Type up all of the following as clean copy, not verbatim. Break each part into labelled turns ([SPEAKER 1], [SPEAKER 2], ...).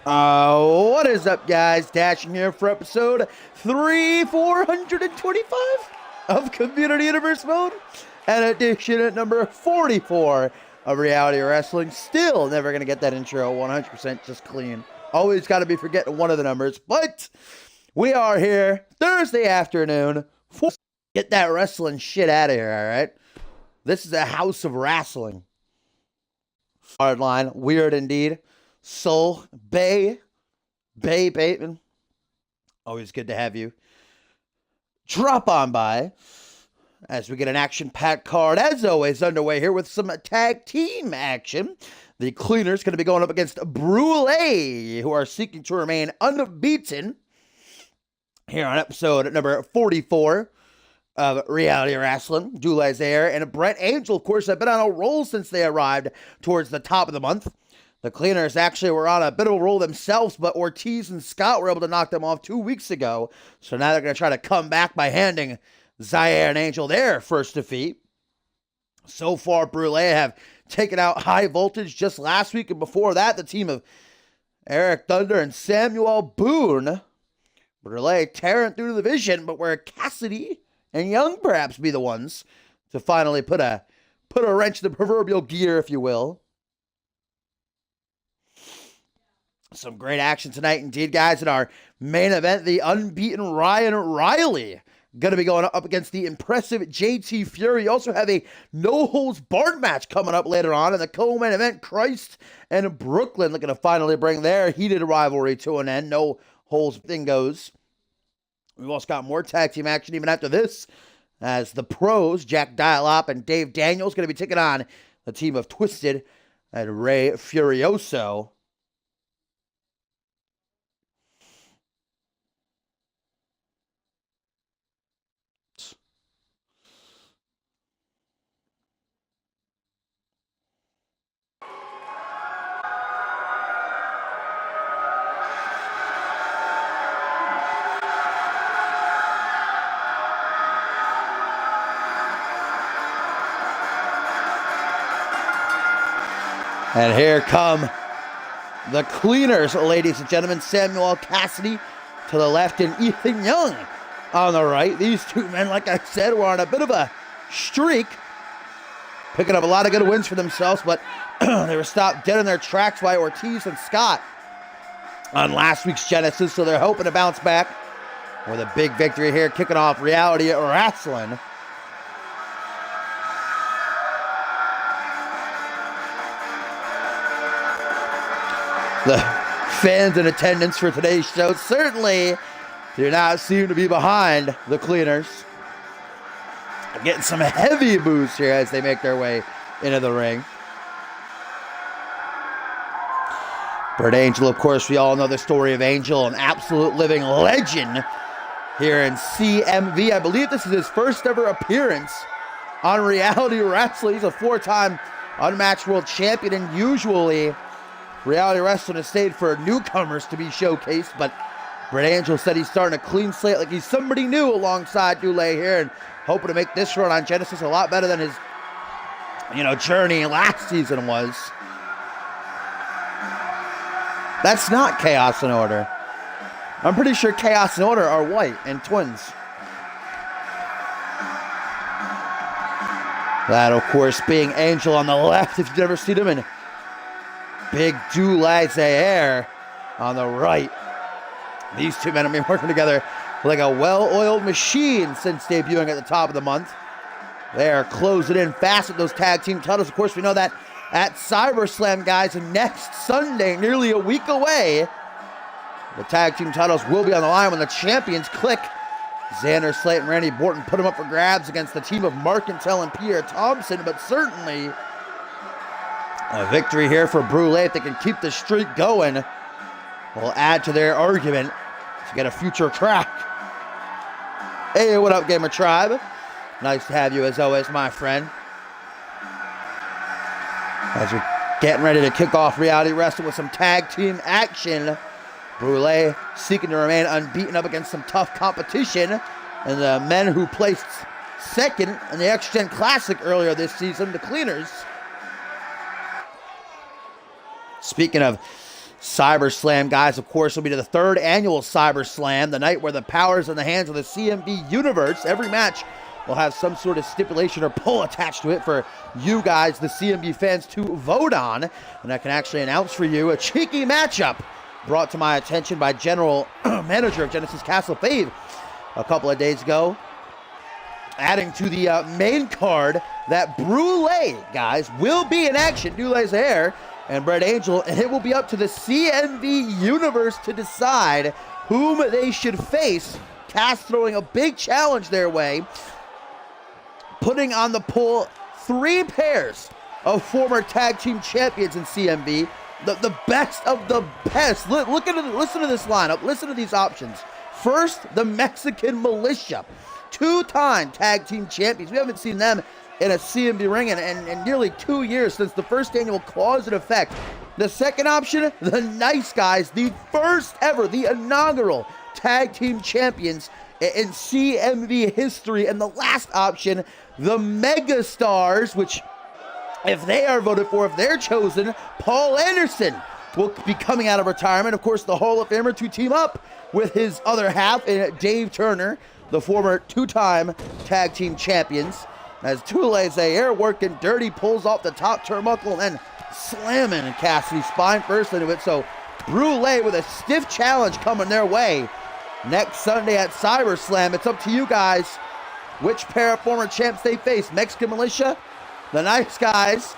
[SPEAKER 1] What is up, guys? Dashing here for episode 425 of Community Universe Mode, and edition at number 44 of Reality Wrestling. Still never going to get that intro 100% just clean. Always got to be forgetting one of the numbers, but we are here Thursday afternoon. Get that wrestling shit out of here, all right? This is a house of wrestling. Hardline, weird indeed. Soul, Bay Bateman. Always good to have you. Drop on by as we get an action-packed card, as always, underway here with some tag team action. The Cleaners going to be going up against Brûlé, who are seeking to remain unbeaten here on episode number 44 of Reality Wrestling. Dula's Air and Brett Angel, of course, have been on a roll since they arrived towards the top of the month. The Cleaners actually were on a bit of a roll themselves, but Ortiz and Scott were able to knock them off 2 weeks ago. So now they're going to try to come back by handing Zaire and Angel their first defeat. So far, Brûlé have taken out High Voltage just last week, and before that, the team of Eric Thunder and Samuel Boone. Brûlé tearing through the division, but where Cassidy and Young perhaps be the ones to finally put a wrench in the proverbial gear, if you will. Some great action tonight indeed, guys. In our main event, the unbeaten Ryan Riley going to be going up against the impressive JT Fury. You also have a no-holds-barred match coming up later on in the co-main event. Christ and Brooklyn looking to finally bring their heated rivalry to an end. No holds thing goes. We've also got more tag team action even after this, as the pros, Jack Dialop and Dave Daniels, going to be taking on the team of Twisted and Ray Furioso. And here come the Cleaners, ladies and gentlemen. Samuel Cassidy to the left and Ethan Young on the right. These two men, like I said, were on a bit of a streak, picking up a lot of good wins for themselves, but they were stopped dead in their tracks by Ortiz and Scott on last week's Genesis, so they're hoping to bounce back with a big victory here, kicking off Reality Wrestling. The fans in attendance for today's show certainly do not seem to be behind the Cleaners. Getting some heavy boos here as they make their way into the ring. Brett Angel, of course, we all know the story of Angel, an absolute living legend here in CMV. I believe this is his first ever appearance on Reality Wrestling. He's a 4-time unmatched world champion, and usually Reality Wrestling has stayed for newcomers to be showcased, but Brett Angel said he's starting a clean slate like he's somebody new alongside Dulé here, and hoping to make this run on Genesis a lot better than his, journey last season was. That's not Chaos and Order. I'm pretty sure Chaos and Order are white and twins. That, of course, being Angel on the left, if you've never seen him, and Big Dulé on the right. These two men have been working together like a well-oiled machine since debuting at the top of the month. They are closing in fast with those tag team titles. Of course, we know that at SummerSlam, guys, next Sunday, nearly a week away, the tag team titles will be on the line when the champions click. Xander Slate and Randy Orton put them up for grabs against the team of Mark Cantel and Pierre Thompson, but certainly a victory here for Brulé if they can keep the streak going. Will add to their argument to get a future crack. Hey, what up, Gamer Tribe? Nice to have you as always, my friend. As we're getting ready to kick off Reality Wrestling with some tag team action. Brulé seeking to remain unbeaten up against some tough competition. And the men who placed second in the X Gen Classic earlier this season, the Cleaners. Speaking of CyberSlam, guys, of course, will be the third annual CyberSlam, the night where the power is in the hands of the CMV universe. Every match will have some sort of stipulation or poll attached to it for you guys, the CMV fans, to vote on. And I can actually announce for you a cheeky matchup brought to my attention by General Manager of Genesis Castle Fave a couple of days ago. Adding to the main card that Brulé, guys, will be in action. Dulé's hair and Brett Angel, and it will be up to the CMV universe to decide whom they should face. Cass throwing a big challenge their way, putting on the poll 3 pairs of former tag team champions in CMV, the best of the best. Listen to this lineup. Listen to these options. First, the Mexican Militia, 2-time tag team champions. We haven't seen them in a CMV ring in nearly 2 years since the first annual Cause and Effect. The second option, the Nice Guys, the first ever, the inaugural tag team champions in CMV history. And the last option, the Megastars, which, if they are voted for, if they're chosen, Paul Anderson will be coming out of retirement. Of course, the Hall of Famer to team up with his other half, Dave Turner, the former 2-time tag team champions. As Dulé's air working dirty, pulls off the top turnbuckle and then slamming Cassidy's spine first into it. So Brulé with a stiff challenge coming their way next Sunday at CyberSlam. It's up to you guys which pair of former champs they face. Mexican Militia, the Nice Guys,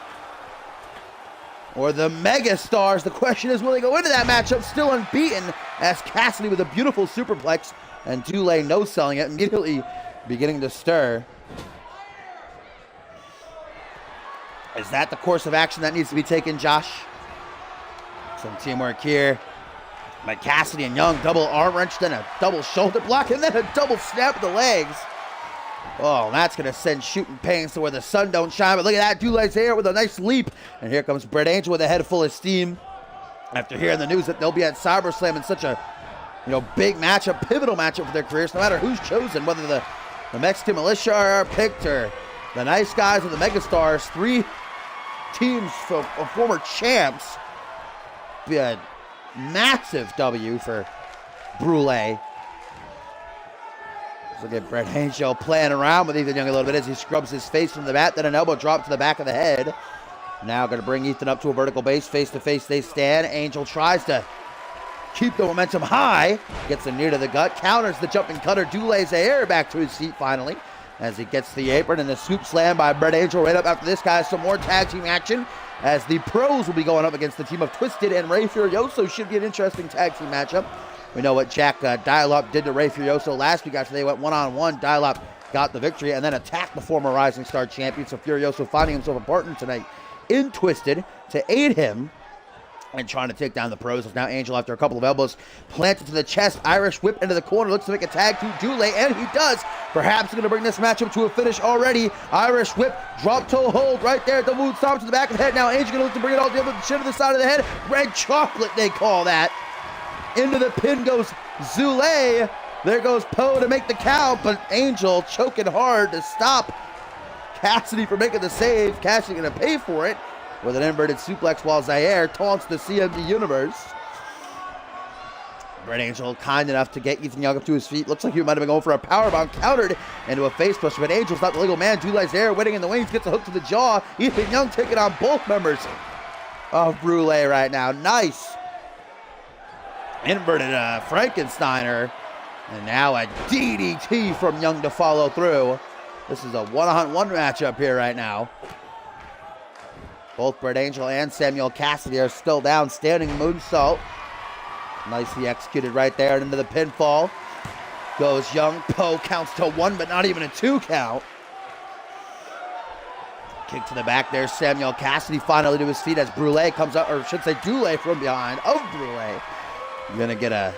[SPEAKER 1] or the Megastars. The question is, will they go into that matchup still unbeaten, as Cassidy with a beautiful superplex and Dulé no-selling it, immediately beginning to stir. Is that the course of action that needs to be taken, Josh? Some teamwork here. But Cassidy and Young double arm wrench, then a double shoulder block, and then a double snap of the legs. Oh, that's going to send shooting pains to where the sun don't shine. But look at that, Dulé's here with a nice leap. And here comes Brett Angel with a head full of steam. After hearing the news that they'll be at CyberSlam in such a big matchup, pivotal matchup for their careers, no matter who's chosen, whether the Mexican Militia are picked or the Nice Guys or the Megastars, 3 teams of former champs. Be a massive W for Brulé. Look at Brett Angel playing around with Ethan Young a little bit as he scrubs his face from the mat, then an elbow drop to the back of the head. Now going to bring Ethan up to a vertical base. Face to face they stand. Angel tries to keep the momentum high. Gets a knee to the gut. Counters the jumping cutter. Dulé's air back to his feet finally as he gets the apron, and the scoop slam by Brett Angel right up after this guy. Some more tag team action as the pros will be going up against the team of Twisted and Ray Furioso. Should be an interesting tag team matchup. We know what Jack Dial-Up did to Ray Furioso last week after they went one-on-one. Dial-Up got the victory and then attacked the former Rising Star champion. So Furioso finding himself a partner tonight in Twisted to aid him and trying to take down the pros. Now Angel, after a couple of elbows planted to the chest, Irish whip into the corner, looks to make a tag to Dulé, and he does. Perhaps going to bring this matchup to a finish already. Irish whip, drop toe hold right there. Double boot stomp to the back of the head. Now Angel going to look to bring it all together with the chin to the side of the head. Red chocolate, they call that. Into the pin goes Dulé. There goes Poe to make the count, but Angel choking hard to stop Cassidy from making the save. Cassidy going to pay for it with an inverted suplex while Zaire taunts the CMV universe. Brett Angel kind enough to get Ethan Young up to his feet. Looks like he might have been going for a powerbomb, countered into a face push, but Angel's not the legal man. Dulé's there, waiting in the wings, gets a hook to the jaw. Ethan Young taking on both members of Brulé right now. Nice. Inverted Frankensteiner. And now a DDT from Young to follow through. This is a one-on-one matchup here right now. Both Brett Angel and Samuel Cassidy are still down. Standing moonsault. Nicely executed right there and into the pinfall. Goes Young. Poe counts to 1, but not even a 2 count. Kick to the back there. Samuel Cassidy finally to his feet as Brule comes up, or I should say Dule from behind of Brule. You're going to get a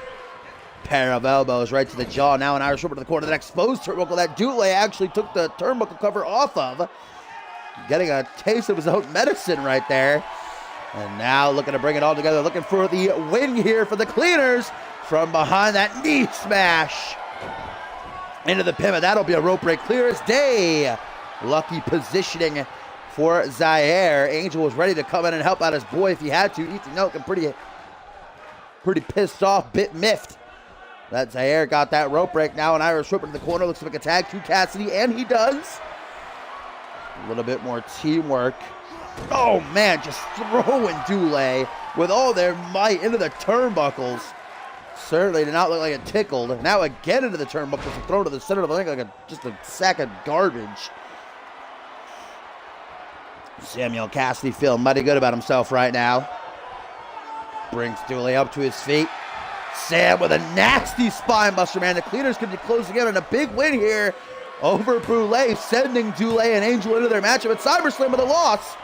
[SPEAKER 1] pair of elbows right to the jaw. Now an Irish whip to the corner. The exposed turnbuckle that Dule actually took the turnbuckle cover off of. Getting a taste of his own medicine right there. And now looking to bring it all together. Looking for the win here for the Cleaners. From behind that knee smash. Into the pivot. That'll be a rope break clear as day. Lucky positioning for Zaire. Angel was ready to come in and help out his boy if he had to. Ethan looking pretty pissed off, bit miffed. That Zaire got that rope break. Now an Irish whip into the corner. Looks like a tag to Cassidy, and he does. A little bit more teamwork. Oh, man, just throwing Dule with all their might into the turnbuckles. Certainly did not look like it tickled. Now again into the turnbuckles and thrown to the center of the ring like just a sack of garbage. Samuel Cassidy feeling mighty good about himself right now. Brings Dule up to his feet. Sam with a nasty spine buster, man. The Cleaners could be closing in on a big win here over Brule, sending Dule and Angel into their matchup at SummerSlam with a loss.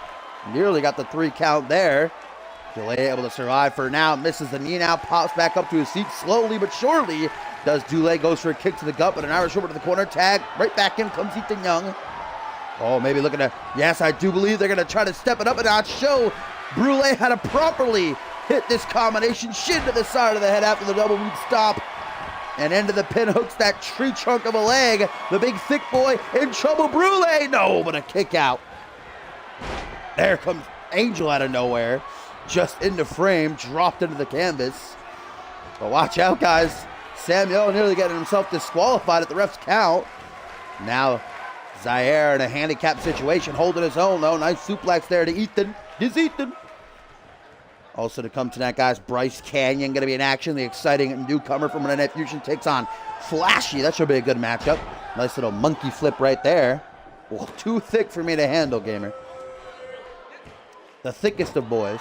[SPEAKER 1] Nearly got the 3 count there. Dule able to survive for now. Misses the knee now. Pops back up to his feet slowly but surely. Does Dule. Goes for a kick to the gut, but an Irish over to the corner. Tag. Right back in comes Ethan Young. Oh, maybe looking to... Yes, I do believe they're going to try to step it up and not show Brule how to properly hit this combination. Shin to the side of the head after the double boot stop. And into the pin hooks that tree trunk of a leg. The big thick boy in trouble. Brule. No, but a kick out. There comes Angel out of nowhere. Just into frame. Dropped into the canvas. But watch out, guys. Samuel nearly getting himself disqualified at the ref's count. Now Zaire in a handicap situation. Holding his own, though. Nice suplex there to Ethan. Here's Ethan. Also to come tonight, guys, Bryce Canyon going to be in action. The exciting newcomer from NF Fusion takes on Flashy. That should be a good matchup. Nice little monkey flip right there. Oh, too thick for me to handle, gamer. The thickest of boys.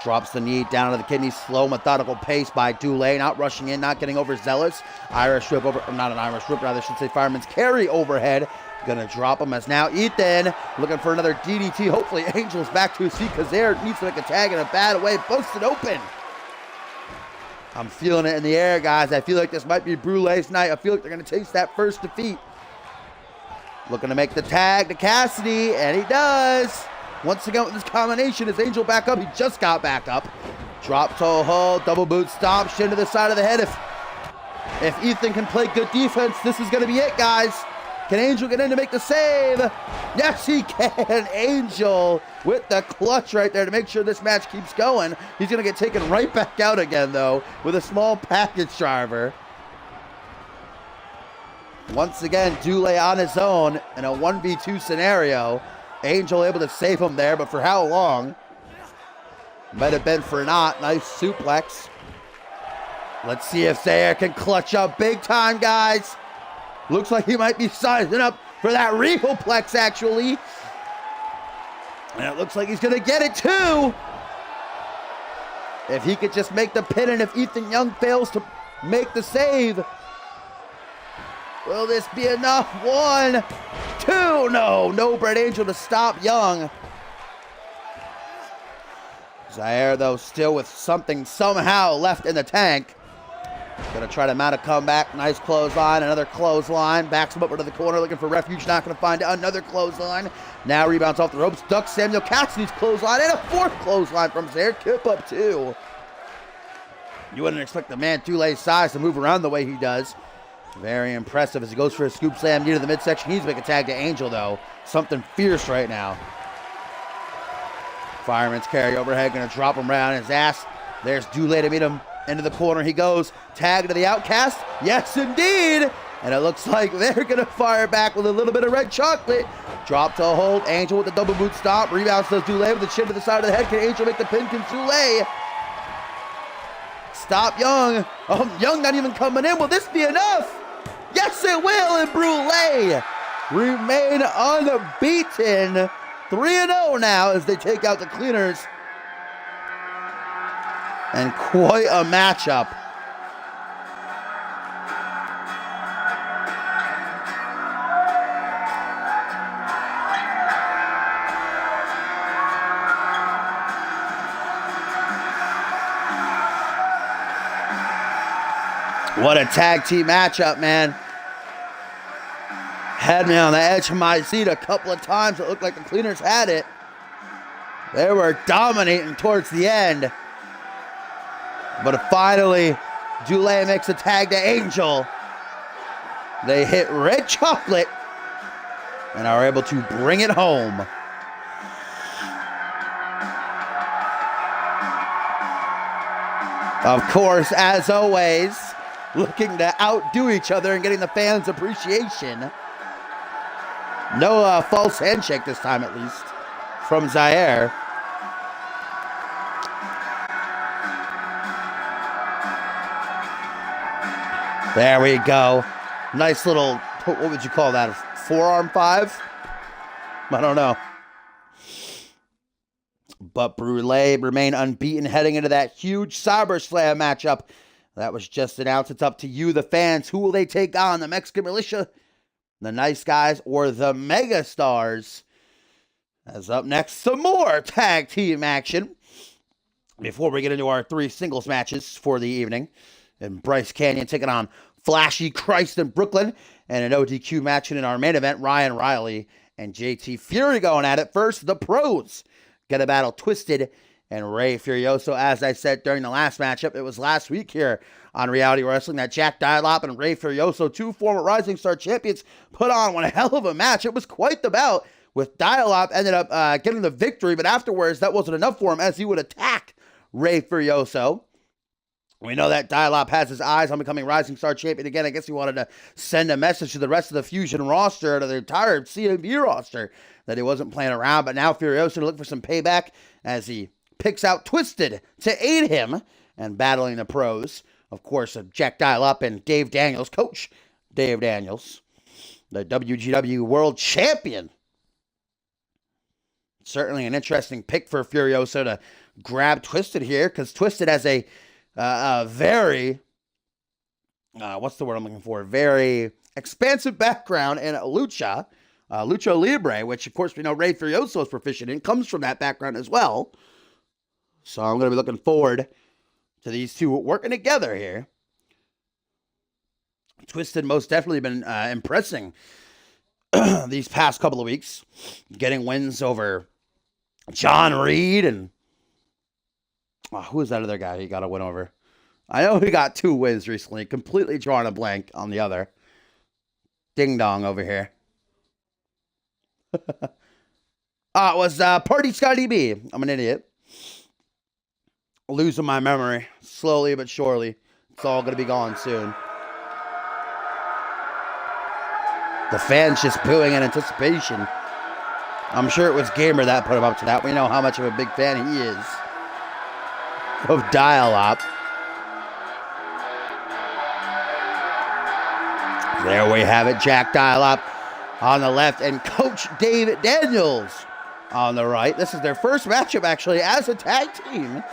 [SPEAKER 1] Drops the knee down to the kidney. Slow, methodical pace by Dule. Not rushing in, not getting overzealous. Irish whip over, or not an Irish whip, rather, I should say fireman's carry overhead. Gonna drop him as now Ethan looking for another DDT. Hopefully Angel's back to his feet because there needs to make a tag in a bad way. Busted open. I'm feeling it in the air, guys. I feel like this might be Brule's night. I feel like they're gonna taste that first defeat. Looking to make the tag to Cassidy, and he does. Once again with this combination, is Angel back up? He just got back up. Drop toe hold, double boot stomp, shin to the side of the head. If Ethan can play good defense, this is gonna be it, guys. Can Angel get in to make the save? Yes, he can. Angel with the clutch right there to make sure this match keeps going. He's going to get taken right back out again, though, with a small package driver. Once again, Dule on his own in a 1v2 scenario. Angel able to save him there, but for how long? Might have been for naught. Nice suplex. Let's see if Zaire can clutch up big time, guys. Looks like he might be sizing up for that Regal Plex, actually. And it looks like he's going to get it, too. If he could just make the pin, and if Ethan Young fails to make the save, will this be enough? 1, 2. No Brett Angel to stop Young. Zaire, though, still with something somehow left in the tank. Gonna try to mount a comeback. Nice clothesline. Another clothesline. Backs him up to the corner looking for refuge. Not gonna find another clothesline. Now rebounds off the ropes. Ducks Samuel Cassidy's clothesline. And a 4th clothesline from Zaire. Kip up 2. You wouldn't expect the man Dule's size to move around the way he does. Very impressive as he goes for a scoop slam near to the midsection. He's making a tag to Angel, though. Something fierce right now. Fireman's carry overhead. Gonna drop him right on his ass. There's Dule to meet him. Into the corner he goes. Tag to the Outcast. Yes, indeed. And it looks like they're going to fire back with a little bit of red chocolate. Drop to a hold. Angel with the double boot stomp. Rebounds does Dule with the chin to the side of the head. Can Angel make the pin? Can Dule stop Young. Oh, Young not even coming in. Will this be enough? Yes, it will. And Brule remain unbeaten. 3-0 now as they take out the Cleaners. And quite a matchup. What a tag team matchup, man. Had me on the edge of my seat a couple of times. It looked like the Cleaners had it. They were dominating towards the end. But finally, Dulé makes a tag to Angel. They hit Red Chocolate and are able to bring it home. Of course, as always, looking to outdo each other and getting the fans' appreciation. No false handshake this time, at least, from Zaire. There we go. Nice little, what would you call that, a forearm five? I don't know. But Brule remain unbeaten heading into that huge SummerSlam matchup. That was just announced. It's up to you, the fans. Who will they take on? The Mexican Militia, the Nice Guys, or the Mega Stars? As up next, some more tag team action. Before we get into our 3 singles matches for the evening. And Bryce Canyon taking on Flashy Christ in Brooklyn. And an ODQ match in our main event, Ryan Riley and JT Fury going at it. First, the pros get a battle Twisted and Ray Furioso. As I said during the last matchup, it was last week here on Reality Wrestling that Jack Dialop and Ray Furioso, 2 former Rising Star champions, put on one hell of a match. It was quite the bout, with Dialop ended up getting the victory, but afterwards that wasn't enough for him as he would attack Ray Furioso. We know that Dialop has his eyes on becoming Rising Star champion again. I guess he wanted to send a message to the rest of the Fusion roster, to the entire CMV roster, that he wasn't playing around. But now Furioso to look for some payback as he picks out Twisted to aid him and battling the pros. Of course, Jack Dialop and Dave Daniels, Coach Dave Daniels, the WGW World Champion. Certainly an interesting pick for Furioso to grab Twisted here, because Twisted has a very, what's the word I'm looking for? Very expansive background in Lucha Libre, which of course we know Ray Furioso is proficient in, comes from that background as well. So I'm going to be looking forward to these two working together here. Twisted most definitely been impressing these past couple of weeks, getting wins over John Reed and who is that other guy he got a win over? I know he got 2 wins recently. Completely drawing a blank on the other. Ding dong over here. It was Party Scotty B. I'm an idiot. Losing my memory. Slowly but surely. It's all going to be gone soon. The fans just booing in anticipation. I'm sure it was Gamer that put him up to that. We know how much of a big fan he is of Dial-Up. There we have it. Jack Dial-Up on the left and Coach Dave Daniels on the right. This is their first matchup, actually, as a tag team.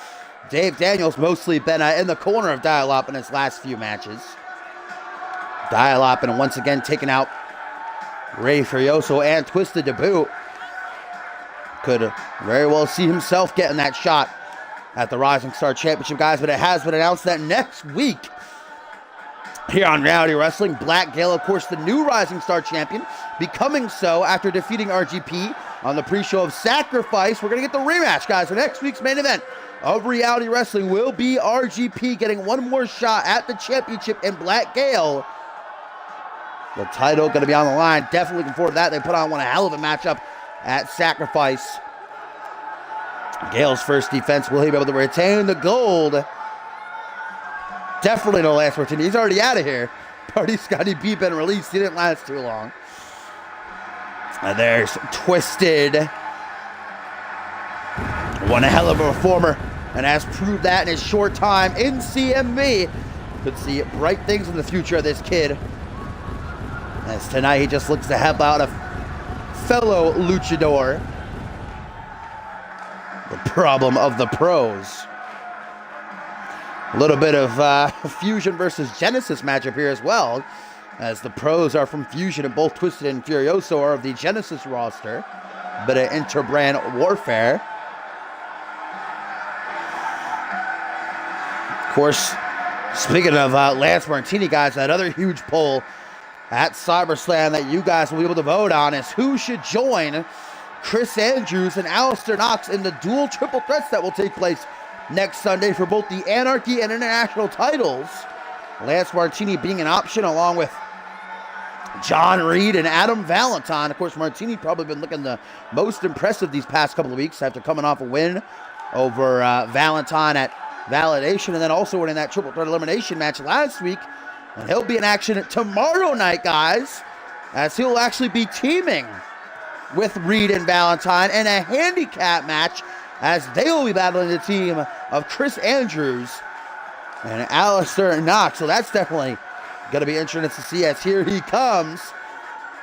[SPEAKER 1] Dave Daniels mostly been in the corner of Dial-Up in his last few matches. Dial-Up and once again taking out Ray Furioso and Twisted to boot. Could very well see himself getting that shot at the Rising Star Championship, guys, but it has been announced that next week here on Reality Wrestling, Black Gale, of course, the new Rising Star Champion, becoming so after defeating RGP on the pre-show of Sacrifice. We're going to get the rematch, guys. So next week's main event of Reality Wrestling will be RGP getting one more shot at the championship in Black Gale. The title going to be on the line. Definitely looking forward to that. They put on one hell of a matchup at Sacrifice. Gale's first defense, will he be able to retain the gold? Definitely no last opportunity. He's already out of here. Party Scotty B been released. He didn't last too long. And there's Twisted. One hell of a performer and has proved that in his short time in CMV. Could see bright things in the future of this kid, as tonight he just looks to help out a fellow luchador. The problem of the pros. A little bit of Fusion versus Genesis matchup here as well, as the pros are from Fusion and both Twisted and Furioso are of the Genesis roster. Bit of interbrand warfare. Of course, speaking of Lance Martini, guys, that other huge poll at SummerSlam that you guys will be able to vote on is who should join Chris Andrews and Alistair Knox in the dual triple threats that will take place next Sunday for both the Anarchy and International titles. Lance Martini being an option along with John Reed and Adam Valentine. Of course, Martini probably been looking the most impressive these past couple of weeks after coming off a win over Valentine at Validation, and then also winning that triple threat elimination match last week. And he'll be in action tomorrow night, guys, as he'll actually be teaming with Reed and Valentine in a handicap match, as they will be battling the team of Chris Andrews and Alistair Knox. So that's definitely going to be interesting to see, as here he comes,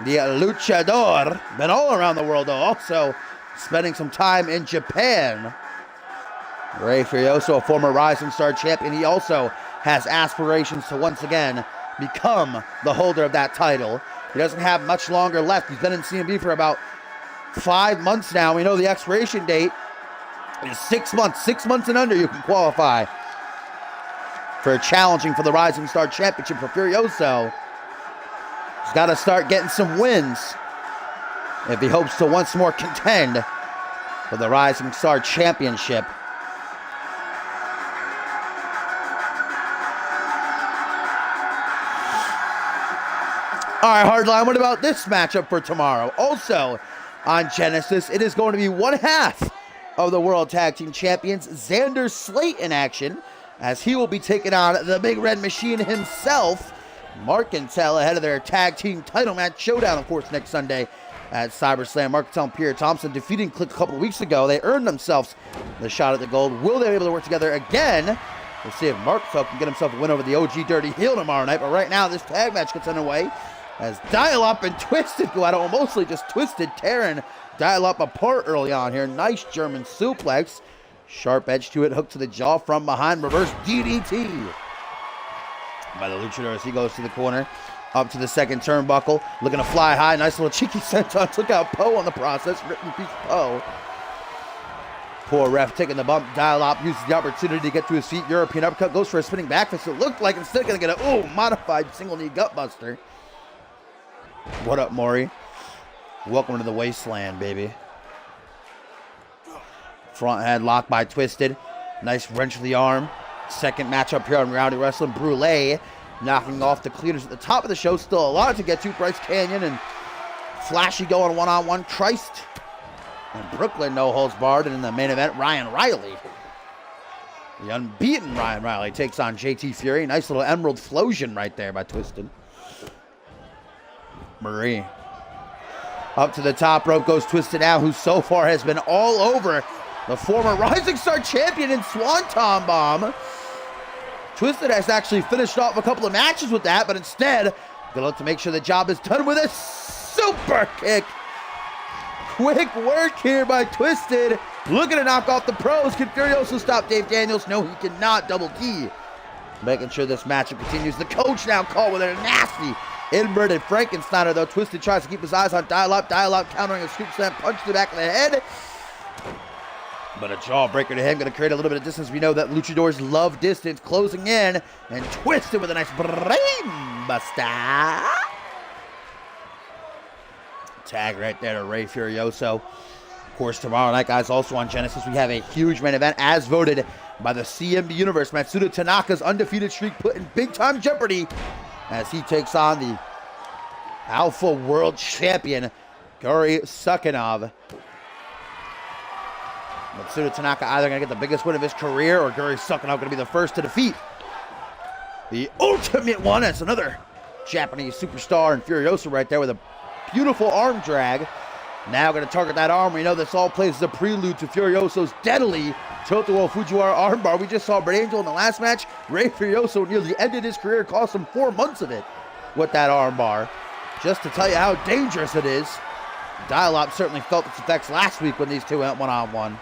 [SPEAKER 1] the luchador. Been all around the world, though, also spending some time in Japan. Rey Furioso, a former Rising Star champion, he also has aspirations to once again become the holder of that title. He doesn't have much longer left. He's been in CMV for about 5 months now. We know the expiration date is 6 months. 6 months and under, you can qualify for challenging for the Rising Star Championship for Furioso. He's got to start getting some wins if he hopes to once more contend for the Rising Star Championship. All right, Hardline, what about this matchup for tomorrow? Also on Genesis, it is going to be one half of the World Tag Team Champions, Xander Slate, in action, as he will be taking on the Big Red Machine himself, Mark Intel, ahead of their tag team title match showdown, of course, next Sunday at SummerSlam. Mark Intel and Pierre Thompson defeating Click a couple of weeks ago. They earned themselves the shot at the gold. Will they be able to work together again? We'll see if Mark Intel can get himself a win over the OG Dirty Heel tomorrow night. But right now, this tag match gets underway as Dial-Up and Twisted go at it. Well, mostly just Twisted tearing Dial-Up apart early on here. Nice German suplex. Sharp edge to it, hook to the jaw from behind, reverse DDT by the luchador as he goes to the corner, up to the second turnbuckle, looking to fly high. Nice little cheeky senton. Took out Poe on the process. Ripping piece of Poe. Poor ref taking the bump. Dial-Up uses the opportunity to get to his feet. European uppercut, goes for a spinning back fist. It looked like instead going to get a modified single knee gutbuster. What up, Maury? Welcome to the wasteland, baby. Front headlock by Twisted. Nice wrench of the arm. Second matchup here on Rowdy Wrestling. Brule knocking off the cleaners at the top of the show. Still a lot to get to. Bryce Canyon and Flashy going one-on-one. Christ and Brooklyn no holds barred. And in the main event, Ryan Riley, the unbeaten Ryan Riley, takes on JT Fury. Nice little Emerald Flosion right there by Twisted. Marie. Up to the top rope goes Twisted now, who so far has been all over the former Rising Star champion in Swanton Bomb. Twisted has actually finished off a couple of matches with that, but instead, gonna look to make sure the job is done with a super kick. Quick work here by Twisted. Looking to knock off the pros. Can Furioso stop Dave Daniels? No, he cannot. Double key. Making sure this matchup continues. The coach now called with a nasty inverted Frankensteiner, though. Twisted tries to keep his eyes on Dial-Up. Dial-Up countering a scoop slam punch to the back of the head. But a jawbreaker to him, going to create a little bit of distance. We know that luchadors love distance. Closing in, and Twisted with a nice brain buster. Tag right there to Rey Furioso. Of course, tomorrow night, guys, also on Genesis, we have a huge main event as voted by the CMV Universe. Matsuda Tanaka's undefeated streak put in big-time jeopardy as he takes on the Alpha World Champion, Guri Sukanov. Matsuda Tanaka either going to get the biggest win of his career, or Guri Sukanov going to be the first to defeat the Ultimate One. That's another Japanese superstar, and Furioso right there with a beautiful arm drag. Now going to target that arm. We know this all plays as a prelude to Furioso's deadly tilt-a-whirl Fujiwara armbar. We just saw Brett Angel in the last match. Rey Furioso nearly ended his career, cost him 4 months of it with that armbar. Just to tell you how dangerous it is. Dial-Up certainly felt its effects last week when these two went one-on-one.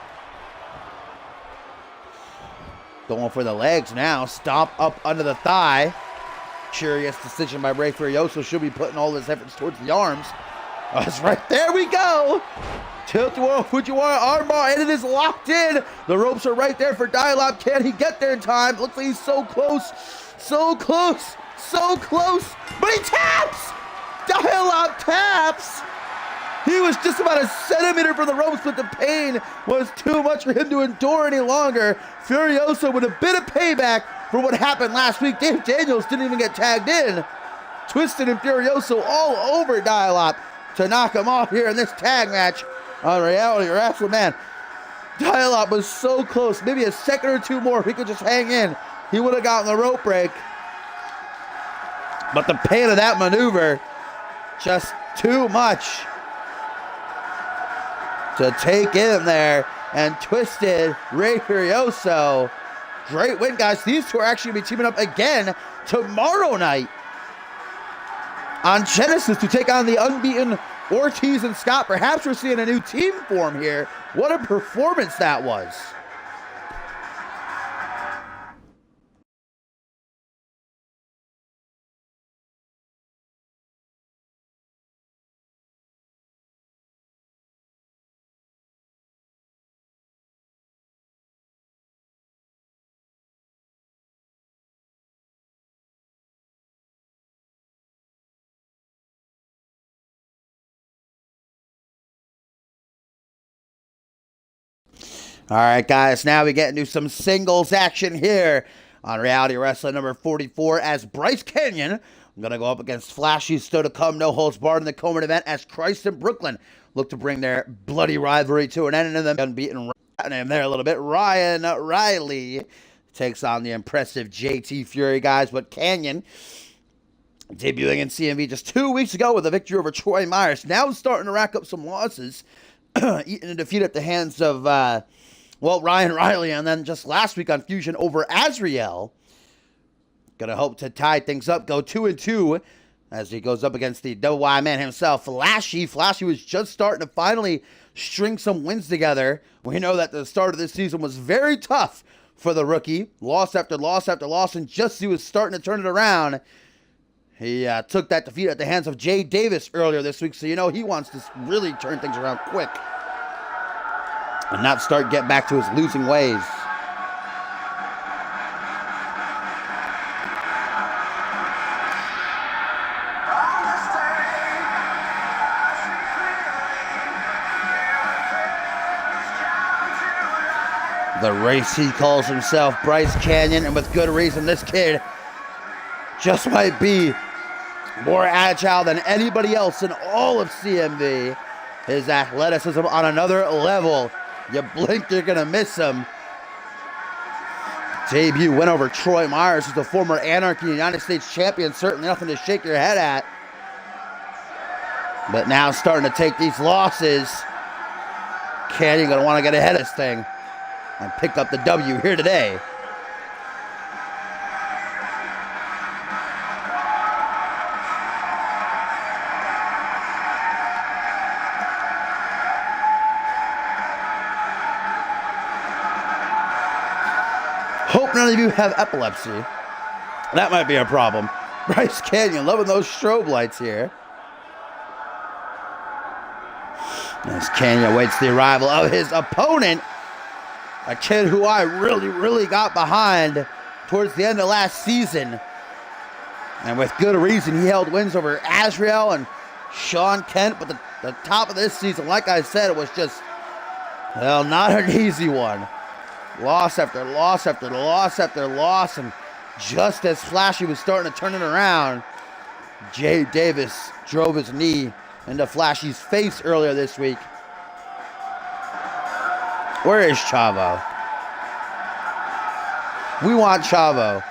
[SPEAKER 1] Going for the legs now. Stomp up under the thigh. Curious decision by Rey Furioso. Should be putting all his efforts towards the arms. Oh, it's right there. We go. Tilt-a-whirl Fujiwara armbar, and it is locked in. The ropes are right there for Dial-Up. Can he get there in time? Looks like he's so close. So close. So close. But he taps. Dial-Up taps. He was just about a centimeter from the ropes, but the pain was too much for him to endure any longer. Furioso with a bit of payback for what happened last week. Dave Daniels didn't even get tagged in. Twisted and Furioso all over Dial-Up to knock him off here in this tag match on Reality Wrestling. Man, Dial-Up was so close. Maybe a second or two more if he could just hang in. He would have gotten the rope break. But the pain of that maneuver, just too much to take in there. And Twisted, Rey Furioso. Great win, guys. These two are actually going to be teaming up again tomorrow night on Genesis to take on the unbeaten Ortiz and Scott. Perhaps we're seeing a new team form here. What a performance that was. All right, guys, now we get into some singles action here on Reality Wrestling number 44 as Bryce Canyon going to go up against Flashy Still to Come, No Holds Barred in the co-main event as Christ and Brooklyn look to bring their bloody rivalry to an end, and then unbeaten name there a little bit. Ryan Riley takes on the impressive JT Fury, guys, but Canyon debuting in CMV just 2 weeks ago with a victory over Troy Myers, now starting to rack up some losses, eating a defeat at the hands of Ryan Riley, and then just last week on Fusion over Azrael. Gonna hope to tie things up, go 2-2 as he goes up against the WY man himself, Flashy. Flashy was just starting to finally string some wins together. We know that the start of this season was very tough for the rookie. Loss after loss after loss, and just as he was starting to turn it around, he took that defeat at the hands of Jay Davis earlier this week, so you know he wants to really turn things around quick and not start getting back to his losing ways. The race he calls himself, Bryce Canyon, and with good reason. This kid just might be more agile than anybody else in all of CMV. His athleticism on another level. You blink, you're going to miss him. Debut win over Troy Myers, who's the former Anarchy United States champion. Certainly nothing to shake your head at. But now starting to take these losses. Canyon going to want to get ahead of this thing and pick up the W here today. Hope none of you have epilepsy. That might be a problem. Bryce Canyon, loving those strobe lights here. As Canyon awaits the arrival of his opponent, a kid who I really got behind towards the end of last season. And with good reason, he held wins over Azrael and Sean Kent. But the top of this season, like I said, it was just, well, not an easy one. Loss after loss after loss after loss. And just as Flashy was starting to turn it around, Jay Davis drove his knee into Flashy's face earlier this week. Where is Chavo? We want Chavo.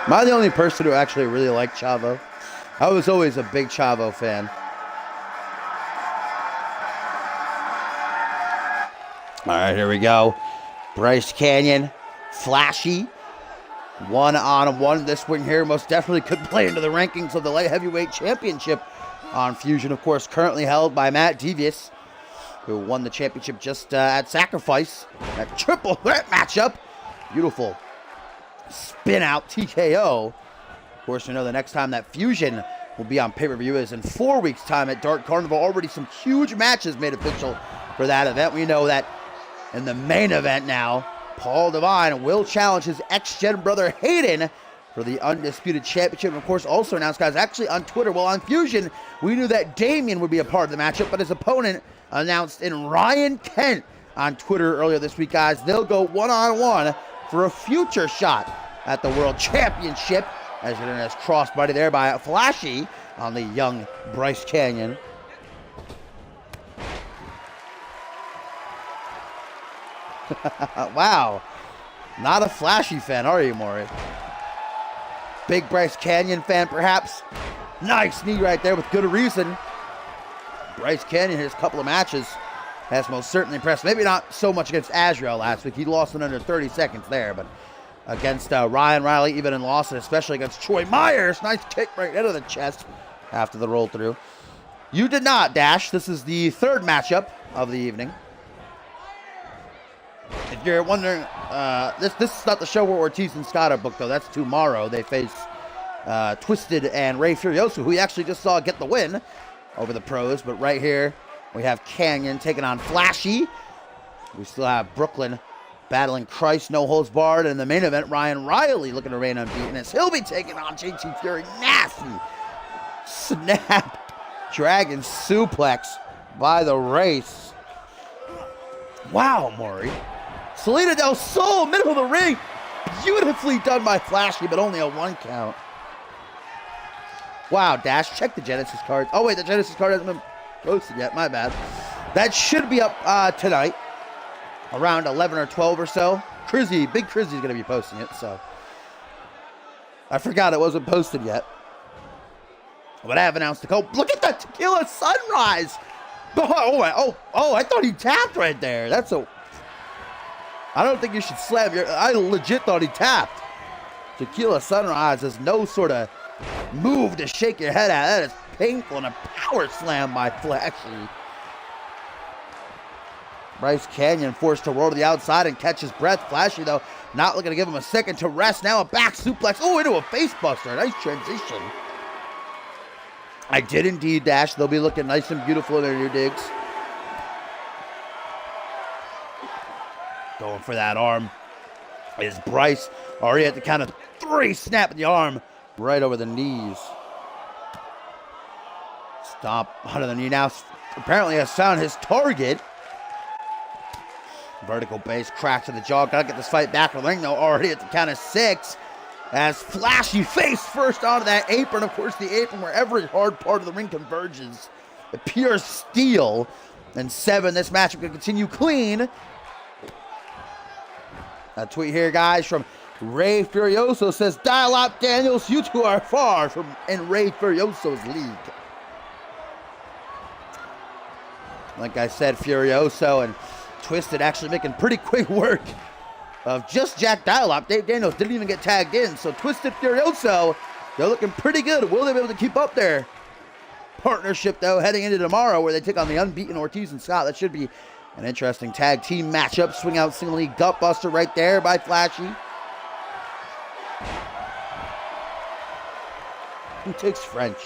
[SPEAKER 1] Am I the only person who actually really liked Chavo? I was always a big Chavo fan. All right, here we go. Bryce Canyon, Flashy. 1-on-1. This win here most definitely could play into the rankings of the light heavyweight championship on Fusion. Of course, currently held by Matt Devious, who won the championship just at Sacrifice. That triple threat matchup. Beautiful spin out TKO. Of course, we know the next time that Fusion will be on pay-per-view is in 4 weeks' time at Dark Carnival. Already some huge matches made official for that event. We know that in the main event now, Paul Devine will challenge his ex-Gen brother Hayden for the Undisputed Championship. And of course, also announced, guys, actually on Twitter, well, on Fusion, we knew that Damian would be a part of the matchup, but his opponent announced in Ryan Kent on Twitter earlier this week, guys. They'll go one-on-one for a future shot at the World Championship, as it is crossbody there by Flashy on the young Bryce Canyon. Wow. Not a Flashy fan, are you, Maury? Big Bryce Canyon fan, perhaps? Nice knee right there with good reason. Bryce Canyon, his couple of matches, has most certainly impressed. Maybe not so much against Azrael last week. He lost in under 30 seconds there, but against Ryan Riley, even in losses, especially against Troy Myers. Nice kick right into the chest after the roll through. You did not, Dash. This is the third matchup of the evening. If you're wondering, this is not the show where Ortiz and Scott are booked, though. That's tomorrow. They face Twisted and Ray Furioso, who we actually just saw get the win over the pros. But right here, we have Canyon taking on Flashy. We still have Brooklyn battling Christ, no holds barred. And in the main event, Ryan Riley looking to reign unbeaten as he'll be taking on JT Fury. Nasty snap dragon suplex by the Race. Wow, Maury. Salida Del Sol, middle of the ring. Beautifully done by Flashy, but only a 1 count. Wow, Dash, check the Genesis card. Oh, wait, the Genesis card hasn't been posted yet. My bad. That should be up tonight, around 11 or 12 or so. Big Crizzy's going to be posting it, so. I forgot it wasn't posted yet. But I have announced the code. Look at that Tequila Sunrise. I thought he tapped right there. I don't think you should slam. I legit thought he tapped. Tequila Sunrise is no sort of move to shake your head at. That is painful and a power slam by Flashy. Bryce Canyon forced to roll to the outside and catch his breath. Flashy, though, not looking to give him a second to rest. Now a back suplex. Oh, into a face buster. Nice transition. I did indeed, Dash. They'll be looking nice and beautiful in their new digs. Going for that arm is Bryce. Already at the count of 3, snapping the arm right over the knees. Stomp under the knee now. Apparently has found his target. Vertical base crack to the jaw. Gotta get this fight back in the ring, though. Already at the count of 6. As Flashy face first onto that apron. Of course, the apron where every hard part of the ring converges. The pure steel. And 7, this matchup can continue clean. A tweet here, guys, from Ray Furioso says, "Dial up, Daniels. You two are far from in Ray Furioso's league." Like I said, Furioso and Twisted actually making pretty quick work of just Jack Dial-Up. Dave Daniels didn't even get tagged in. So Twisted Furioso, they're looking pretty good. Will they be able to keep up their partnership, though, heading into tomorrow where they take on the unbeaten Ortiz and Scott? That should be an interesting tag team matchup. Swing out single knee gut buster right there by Flashy. Who takes French?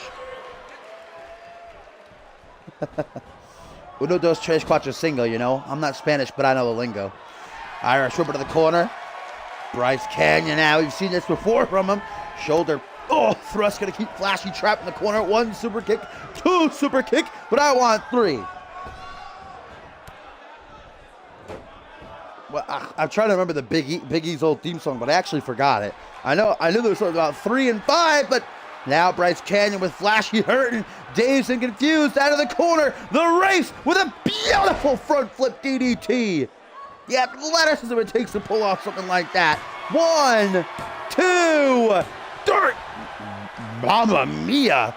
[SPEAKER 1] Uno, dos, tres, cuatro, cinco, you know? I'm not Spanish, but I know the lingo. Irish whipper to the corner. Bryce Canyon now. We've seen this before from him. Shoulder. Oh, thrust going to keep Flashy trapped in the corner. 1 super kick. 2 super kick. But I want 3. Well, I'm trying to remember the Big E's old theme song, but I actually forgot it. I knew there was about 3 and 5, but now Bryce Canyon with Flashy hurting, dazed and confused out of the corner. The Race with a beautiful front flip DDT. The athleticism it takes to pull off something like that. 1, 2, 3. Mamma mia.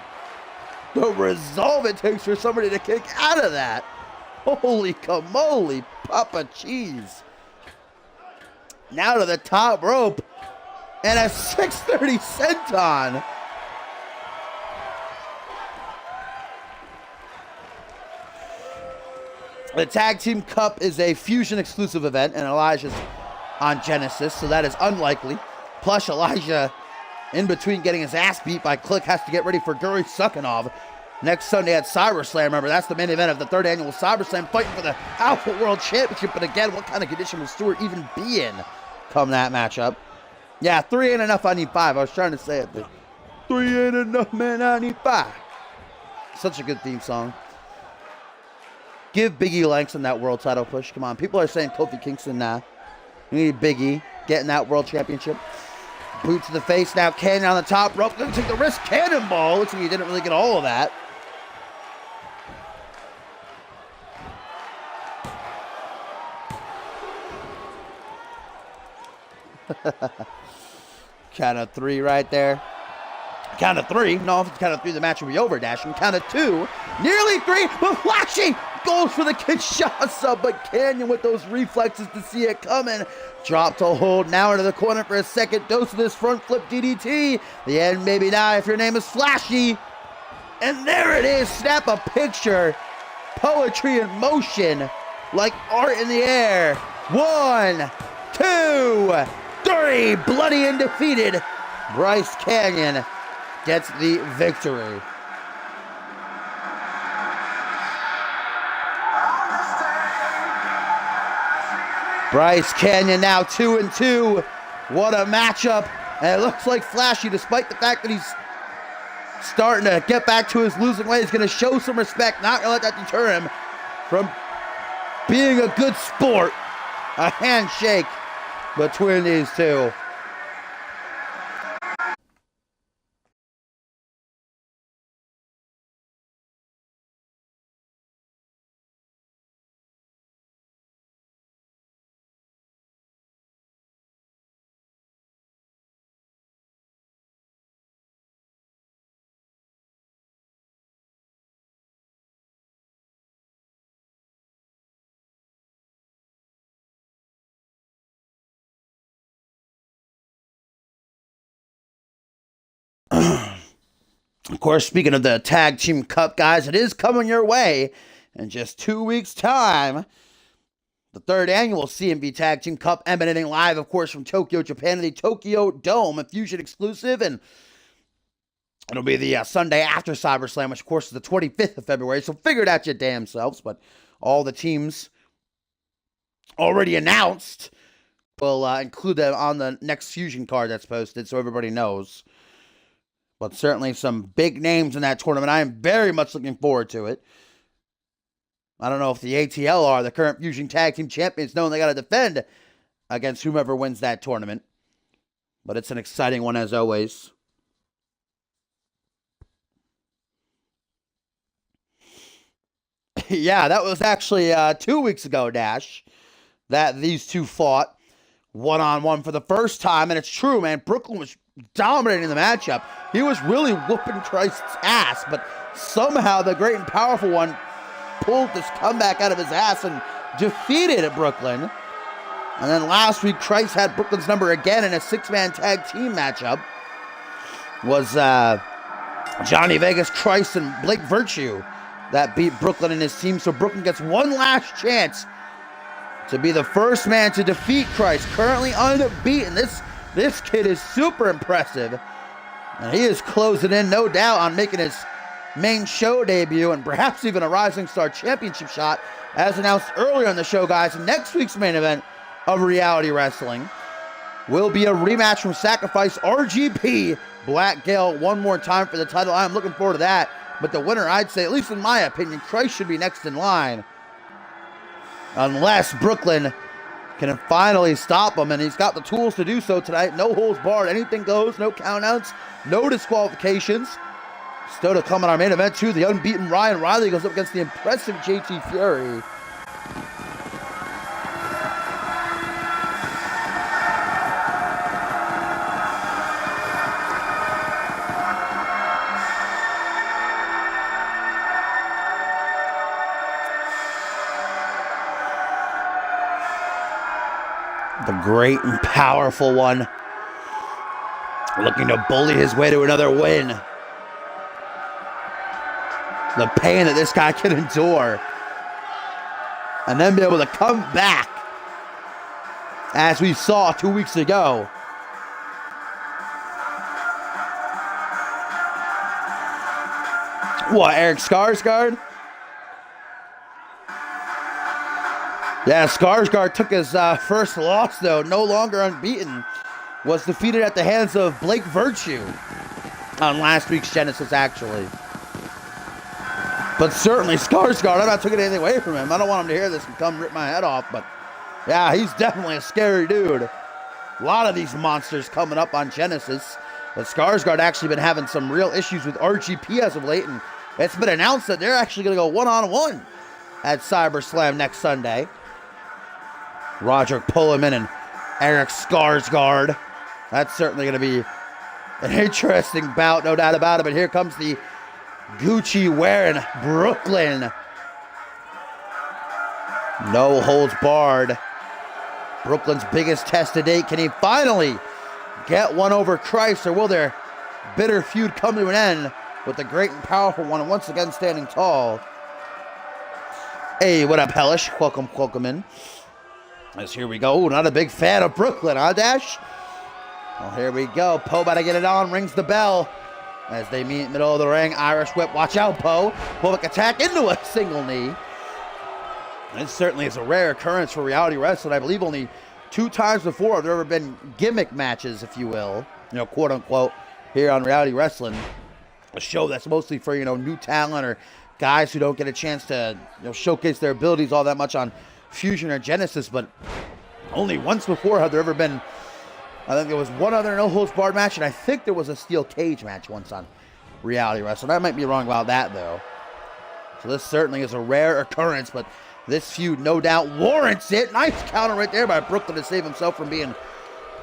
[SPEAKER 1] The resolve it takes for somebody to kick out of that. Holy camole. cup of cheese. Now to the top rope. And a 630 senton. The Tag Team Cup is a Fusion exclusive event, and Elijah's on Genesis, so that is unlikely. Plus, Elijah, in between getting his ass beat by Click, has to get ready for Guri Sukhanov next Sunday at CyberSlam. Remember, that's the main event of the 3rd annual CyberSlam, fighting for the Alpha World Championship. But again, what kind of condition will Stewart even be in come that matchup? Yeah, 3 ain't enough, I need 5. I was trying to say it, but 3 ain't enough, man, I need 5. Such a good theme song. Give Biggie Langston that world title push. Come on, people are saying Kofi Kingston, nah. We need Biggie getting that world championship. Boot to the face now. Canyon on the top rope. Gonna take the wrist cannonball. Looks like he didn't really get all of that. Count of 3 right there. Count of 3. No, if it's count of 3, the match will be over. Dashing. Count of 2. Nearly 3. But Flashy goes for the Kinshasa. But Canyon with those reflexes to see it coming. Drop to hold. Now into the corner for a second dose of this front flip DDT. The end maybe now if your name is Flashy. And there it is. Snap a picture. Poetry in motion. Like art in the air. 1, 2, 3. Bloody and defeated. Bryce Canyon gets the victory. Bryce Canyon now 2-2. What a matchup. And it looks like Flashy, despite the fact that he's starting to get back to his losing ways, is going to show some respect. Not going to let that deter him from being a good sport. A handshake between these two. Of course, speaking of the Tag Team Cup, guys, it is coming your way in just 2 weeks' time. The 3rd annual CMV Tag Team Cup, emanating live, of course, from Tokyo, Japan, the Tokyo Dome, a Fusion exclusive, and it'll be the Sunday after CyberSlam, which, of course, is the 25th of February, so figure it out your damn selves, but all the teams already announced will include them on the next Fusion card that's posted, so everybody knows. But certainly some big names in that tournament. I am very much looking forward to it. I don't know if the ATL are the current Fusion Tag Team Champions, knowing they got to defend against whomever wins that tournament. But it's an exciting one as always. Yeah, that was actually 2 weeks ago, Dash, that these two fought one-on-one for the first time. And it's true, man. Brooklyn was dominating the matchup. He was really whooping Christ's ass, but somehow the great and powerful one pulled this comeback out of his ass and defeated Brooklyn. And then last week, Christ had Brooklyn's number again in a 6-man tag team matchup. Was Johnny Vegas, Christ, and Blake Virtue that beat Brooklyn and his team. So Brooklyn gets one last chance to be the first man to defeat Christ. Currently unbeaten. This kid is super impressive. And he is closing in, no doubt, on making his main show debut and perhaps even a Rising Star Championship shot. As announced earlier on the show, guys, next week's main event of Reality Wrestling will be a rematch from Sacrifice. RGP Black Gale one more time for the title. I'm looking forward to that. But the winner, I'd say, at least in my opinion, Christ should be next in line. Unless Brooklyn can finally stop him, and he's got the tools to do so tonight. No holds barred, anything goes, no countouts, no disqualifications. Still to come in our main event, too, the unbeaten Ryan Riley goes up against the impressive JT Fury. The great and powerful one. Looking to bully his way to another win. The pain that this guy can endure. And then be able to come back. As we saw 2 weeks ago. What, Eric Skarsgård? Yeah, Skarsgård took his first loss, though. No longer unbeaten. Was defeated at the hands of Blake Virtue on last week's Genesis, actually. But certainly, Skarsgård, I'm not taking anything away from him. I don't want him to hear this and come rip my head off, but yeah, he's definitely a scary dude. A lot of these monsters coming up on Genesis. But Skarsgård actually been having some real issues with RGP as of late, and it's been announced that they're actually going to go one-on-one at CyberSlam next Sunday. Roderick Pullman and Eric Skarsgård. That's certainly going to be an interesting bout, no doubt about it. But here comes the Gucci wearing Brooklyn. No holds barred. Brooklyn's biggest test to date. Can he finally get one over Christ, or will their bitter feud come to an end with the great and powerful one once again standing tall? Hey, what up, Hellish? Welcome in. As here we go. Ooh, not a big fan of Brooklyn, huh, Dash? Well, here we go. Poe about to get it on. Rings the bell. As they meet in the middle of the ring. Irish whip. Watch out, Poe. Public attack into a single knee. It certainly is a rare occurrence for reality wrestling. I believe only 2 times before have there ever been gimmick matches, if you will. You know, quote unquote, here on reality wrestling. A show that's mostly for, you know, new talent or guys who don't get a chance to, you know, showcase their abilities all that much on Fusion or Genesis. But only once before have there ever been, I think there was one other no holds barred match, and I think there was a steel cage match once on reality wrestling. I might be wrong about that, though. So this certainly is a rare occurrence, but this feud no doubt warrants it. Nice counter right there by Brooklyn to save himself from being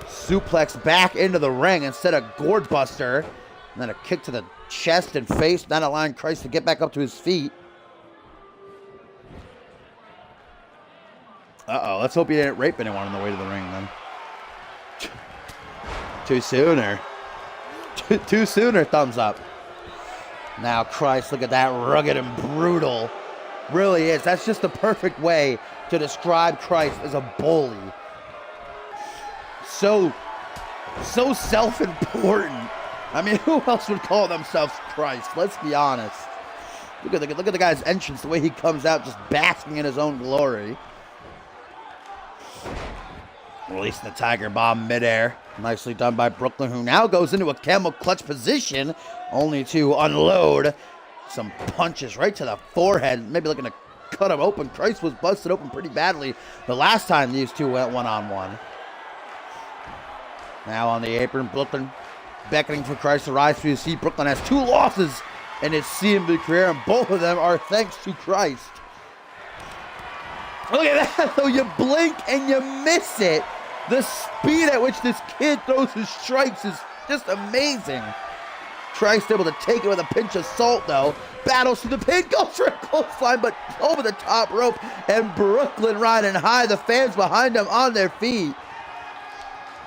[SPEAKER 1] suplexed back into the ring instead of gourd buster. And then a kick to the chest and face, not allowing Christ to get back up to his feet. Uh-oh, let's hope he didn't rape anyone on the way to the ring then. Too soon, or too soon, or thumbs up. Now, Christ, look at that, rugged and brutal. Really is. That's just the perfect way to describe Christ as a bully. So self-important. I mean, who else would call themselves Christ? Let's be honest. Look at the guy's entrance, the way he comes out just basking in his own glory. Releasing the Tiger Bomb midair. Nicely done by Brooklyn, who now goes into a camel clutch position, only to unload some punches right to the forehead, maybe looking to cut him open. Christ was busted open pretty badly the last time these two went one-on-one. Now on the apron, Brooklyn beckoning for Christ to rise to his feet. Brooklyn has 2 losses in his CMV career, and both of them are thanks to Christ. Look at that, though. You blink and you miss it. The speed at which this kid throws his strikes is just amazing. Christ able to take it with a pinch of salt, though. Battles to the pin, goes for a clothesline, but over the top rope, and Brooklyn riding high. The fans behind him on their feet.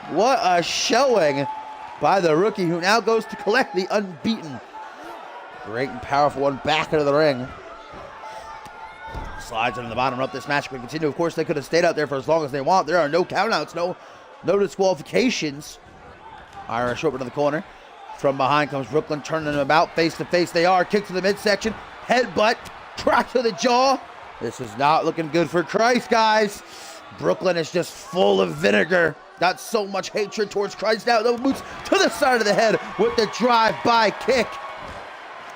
[SPEAKER 1] What a showing by the rookie, who now goes to collect the unbeaten. Great and powerful one back into the ring. Slides into the bottom rope. This match will continue. Of course, they could have stayed out there for as long as they want. There are no countouts, no disqualifications. Irish over to the corner. From behind comes Brooklyn, turning them about. Face to face they are. Kick to the midsection. Headbutt. Crack to the jaw. This is not looking good for Christ, guys. Brooklyn is just full of vinegar. Got so much hatred towards Christ now. The boots to the side of the head with the drive-by kick.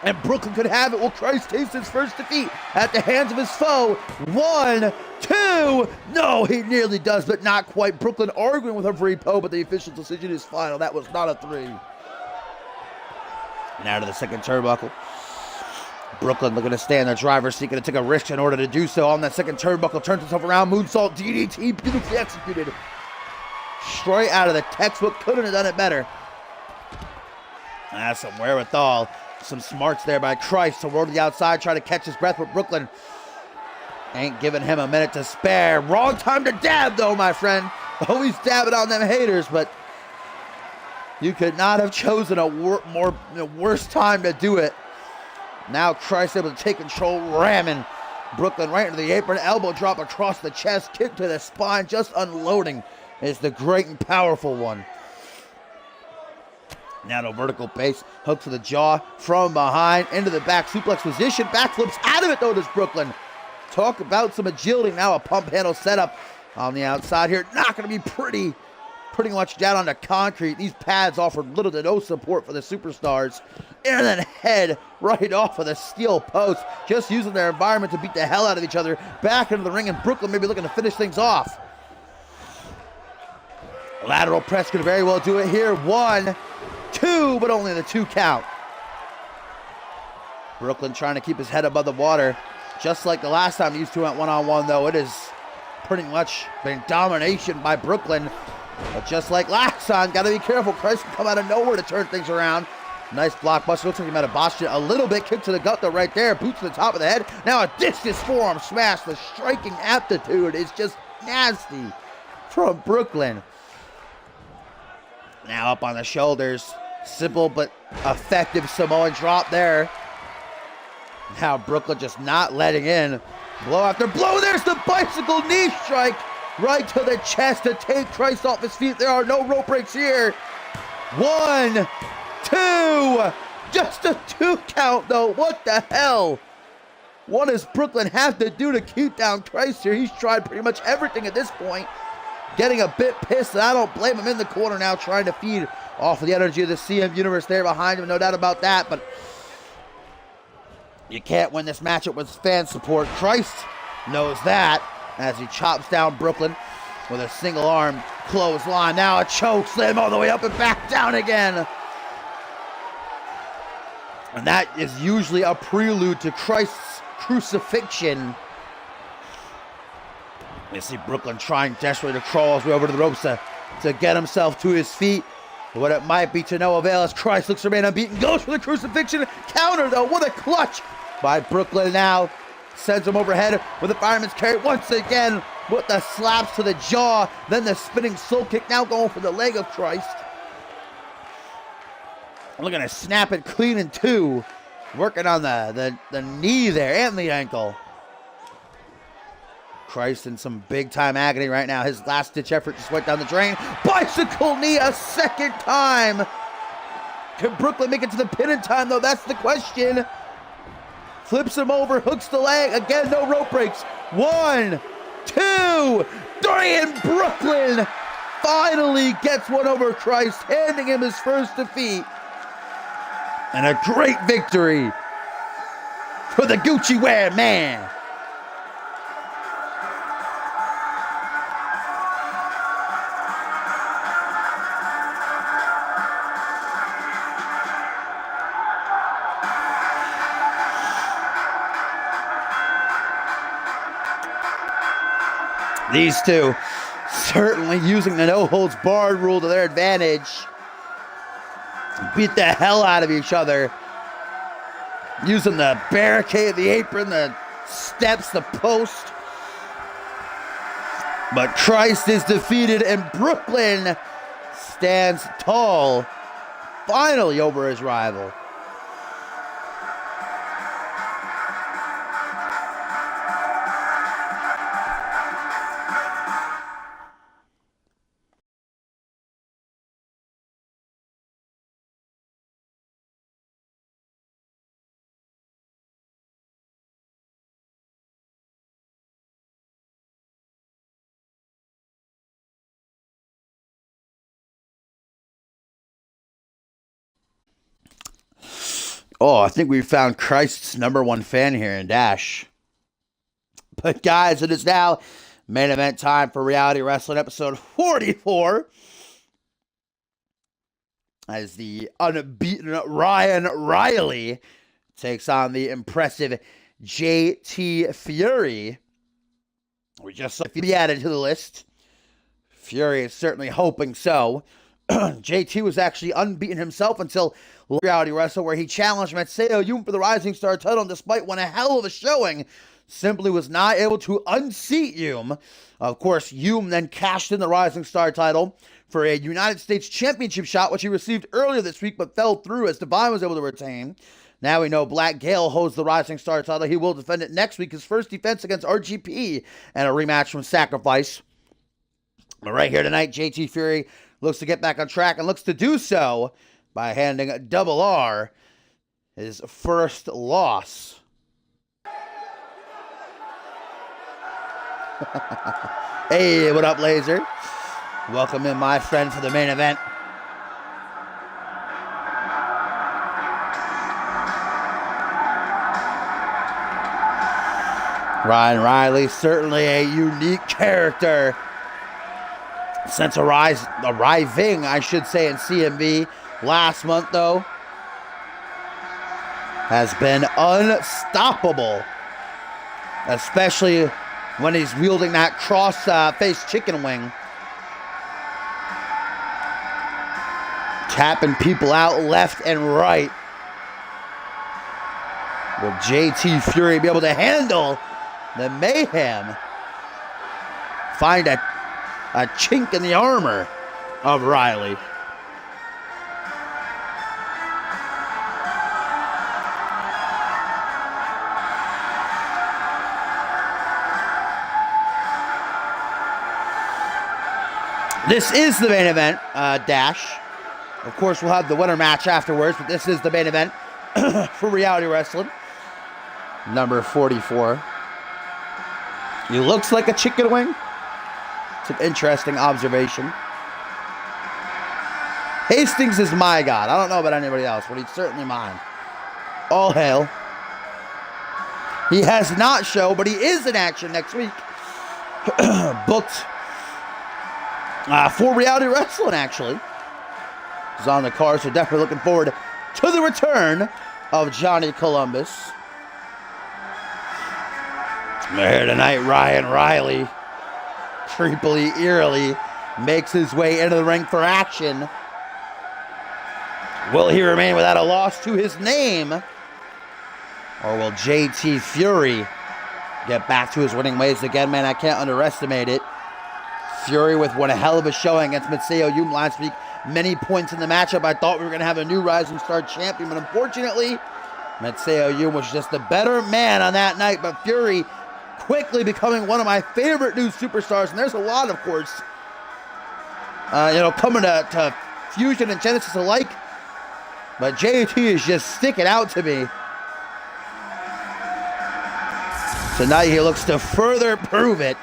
[SPEAKER 1] And Brooklyn could have it. Will Christ taste his first defeat at the hands of his foe? 1, 2. No, he nearly does, but not quite. Brooklyn arguing with referee Poe, but the official decision is final. That was not a 3. Now to the second turnbuckle. Brooklyn looking to stay in the driver's seat, going to take a risk in order to do so. On that second turnbuckle, turns himself around. Moonsault, DDT, beautifully executed. Straight out of the textbook. Couldn't have done it better. That's some wherewithal. Some smarts there by Christ to roll to the outside, try to catch his breath, but Brooklyn ain't giving him a minute to spare. Wrong time to dab, though, my friend. Always dabbing on them haters, but you could not have chosen a worse time to do it. Now Christ able to take control, ramming Brooklyn right into the apron, elbow drop across the chest, kick to the spine, just unloading is the great and powerful one. Now no vertical base, hook to the jaw, from behind, into the back suplex position, backflips out of it though does Brooklyn. Talk about some agility, now a pump handle setup on the outside here, not going to be pretty much down on the concrete. These pads offered little to no support for the superstars. And then head right off of the steel post, just using their environment to beat the hell out of each other. Back into the ring, and Brooklyn maybe looking to finish things off. Lateral press could very well do it here. 1, 2, but only the 2 count. Brooklyn trying to keep his head above the water. Just like the last time these two went one-on-one, though, it has pretty much been domination by Brooklyn. But just like last time, got to be careful. Christ can come out of nowhere to turn things around. Nice blockbuster. Looks like he might have botched it a little bit. Kick to the gut, though, right there. Boot to the top of the head. Now a discus forearm smash. The striking aptitude is just nasty from Brooklyn. Now up on the shoulders. Simple but effective Samoan drop there. Now Brooklyn just not letting in. Blow after blow. There's the bicycle knee strike. Right to the chest to take Christ off his feet. There are no rope breaks here. 1, 2. Just a 2 count, though. What the hell? What does Brooklyn have to do to keep down Christ here? He's tried pretty much everything at this point. Getting a bit pissed, and I don't blame him in the corner now, trying to feed off of the energy of the CM universe there behind him. No doubt about that, but you can't win this matchup with fan support. Christ knows that, as he chops down Brooklyn with a single arm clothesline. Now a choke slam all the way up and back down again. And that is usually a prelude to Christ's crucifixion. You see Brooklyn trying desperately to crawl his way over to the ropes to get himself to his feet. What it might be to no avail as Christ looks to remain unbeaten. Goes for the crucifixion. Counter though. What a clutch by Brooklyn now. Sends him overhead with the fireman's carry once again with the slaps to the jaw. Then the spinning soul kick, now going for the leg of Christ. Looking to snap it clean in 2. Working on the knee there and the ankle. Christ in some big time agony right now. His last ditch effort just went down the drain. Bicycle knee a second time. Can Brooklyn make it to the pin in time though? That's the question. Flips him over, hooks the leg. Again, no rope breaks. 1, 2, 3, and Brooklyn finally gets one over Christ, handing him his first defeat. And a great victory for the Gucci wear man. These two certainly using the no-holds-barred rule to their advantage. Beat the hell out of each other. Using the barricade, the apron, the steps, the post. But Christ is defeated and Brooklyn stands tall, finally over his rival. Oh, I think we found Christ's #1 fan here in Dash. But guys, it is now main event time for Reality Wrestling episode 44. As the unbeaten Ryan Riley takes on the impressive JT Fury. We just saw if he added to the list. Fury is certainly hoping so. JT was actually unbeaten himself until Reality Wrestling, where he challenged Matseo Yum for the Rising Star title, and despite one a hell of a showing, simply was not able to unseat Hume. Of course, Hume then cashed in the Rising Star title for a United States Championship shot, which he received earlier this week, but fell through as Divine was able to retain. Now we know Black Gale holds the Rising Star title. He will defend it next week, his first defense against RGP, and a rematch from Sacrifice. But right here tonight, JT Fury looks to get back on track and looks to do so by handing Double R his first loss. Hey, what up, Laser? Welcome in, my friend, for the main event. Ryan Riley, certainly a unique character since arriving, I should say, in CMV last month, though. Has been unstoppable, especially when he's wielding that cross-face chicken wing. Tapping people out left and right. Will JT Fury be able to handle the mayhem? Find a chink in the armor of Riley. This is the main event, Dash. Of course, we'll have the winner match afterwards, but this is the main event for Reality Wrestling. Number 44. He looks like a chicken wing. It's an interesting observation. Hastings is my god. I don't know about anybody else, but he's certainly mine. All hail. He has not shown, but he is in action next week. Booked for Reality Wrestling, actually. He's on the card, so definitely looking forward to the return of Johnny Columbus. We're here tonight, Ryan Riley, creepily, eerily, makes his way into the ring for action. Will he remain without a loss to his name? Or will JT Fury get back to his winning ways again? Man, I can't underestimate it. Fury with one hell of a showing against Matseo Hume last week. Many points in the matchup. I thought we were going to have a new Rising Star champion, but unfortunately, Matseo Hume was just a better man on that night. But Fury quickly becoming one of my favorite new superstars, and there's a lot, of course, coming to Fusion and Genesis alike. But JT is just sticking out to me. Tonight he looks to further prove it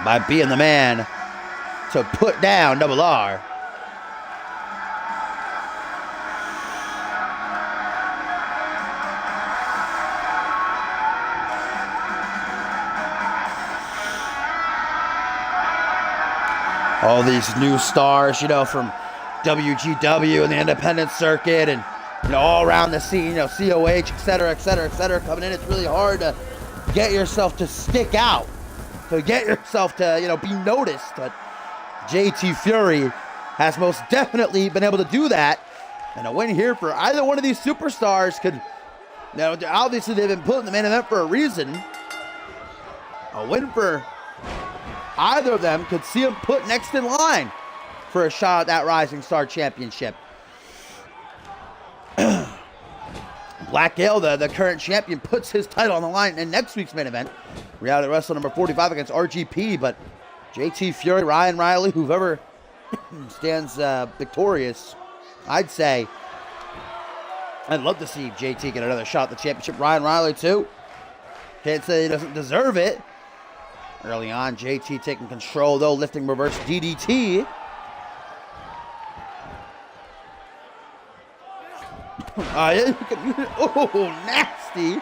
[SPEAKER 1] by being the man to put down Double R. All these new stars, from WGW and the independent circuit and, all around the scene, COH, et cetera, coming in. It's really hard to get yourself to stick out, to get yourself to, be noticed. But JT Fury has most definitely been able to do that. And a win here for either one of these superstars could, obviously they've been put in the main event for a reason. A win for either of them could see them put next in line for a shot at that Rising Star Championship. Black Gale, the current champion, puts his title on the line in next week's main event. Reality Wrestling number 45 against RGP, but JT Fury, Ryan Riley, whoever stands victorious, I'd say I'd love to see JT get another shot at the championship. Ryan Riley, too. Can't say he doesn't deserve it. Early on, JT taking control, though, lifting reverse DDT. Oh, nasty.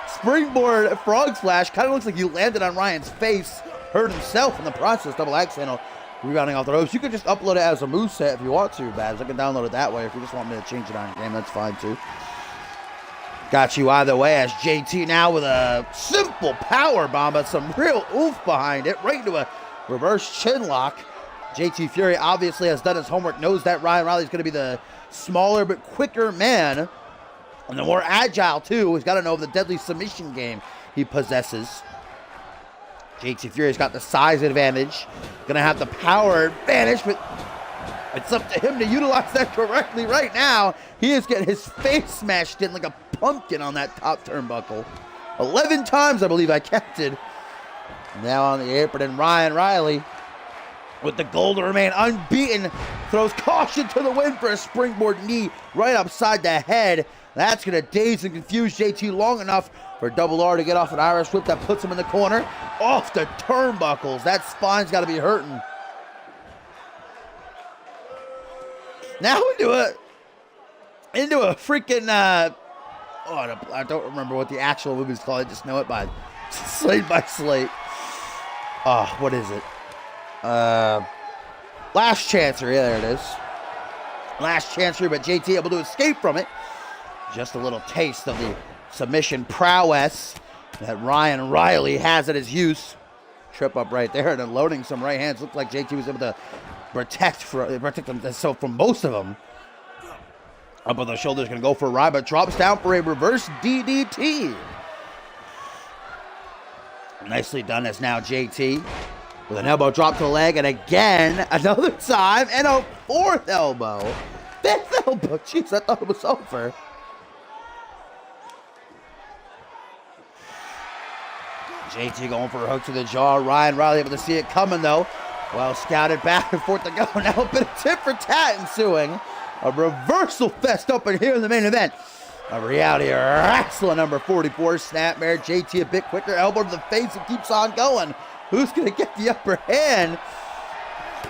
[SPEAKER 1] Springboard frog splash. Kind of looks like he landed on Ryan's face. Hurt himself in the process. Double axe handle. Rebounding off the ropes. You could just upload it as a moveset if you want to, Babs. I can download it that way. If you just want me to change it on game, that's fine, too. Got you either way as JT now with a simple power bomb, but some real oomph behind it. Right into a reverse chin lock. JT Fury obviously has done his homework, knows that Ryan Riley is going to be the smaller but quicker man. And the more agile, too. He's got to know the deadly submission game he possesses. JT Fury's got the size advantage. Going to have the power advantage, but it's up to him to utilize that correctly right now. He is getting his face smashed in like a pumpkin on that top turnbuckle. 11 times, I believe I counted. Now on the apron, and Ryan Riley, with the goal to remain unbeaten, throws caution to the wind for a springboard knee right upside the head. That's going to daze and confuse JT long enough for Double R to get off an Irish whip that puts him in the corner. Off the turnbuckles. That spine's got to be hurting. Now into a freaking, I don't remember what the actual movie's called. I just know it by Slate by Slate. What is it? Last Chancery. Yeah, there it is. Last Chancery, but JT able to escape from it. Just a little taste of the submission prowess that Ryan Riley has at his use. Trip up right there and then loading some right hands. Looked like JT was able to protect himself from most of them. Up on the shoulders, going to go for a ride, but drops down for a reverse DDT. Nicely done as now JT with an elbow drop to the leg, and again, another time, and a fourth elbow. Fifth elbow. Jeez, I thought it was over. JT going for a hook to the jaw. Ryan Riley able to see it coming, though. Well scouted back and forth to go. Now a bit of tit for tat ensuing. A reversal fest up in here in the main event. A reality wrestling number 44. Snapmare. JT a bit quicker. Elbow to the face and keeps on going. Who's going to get the upper hand?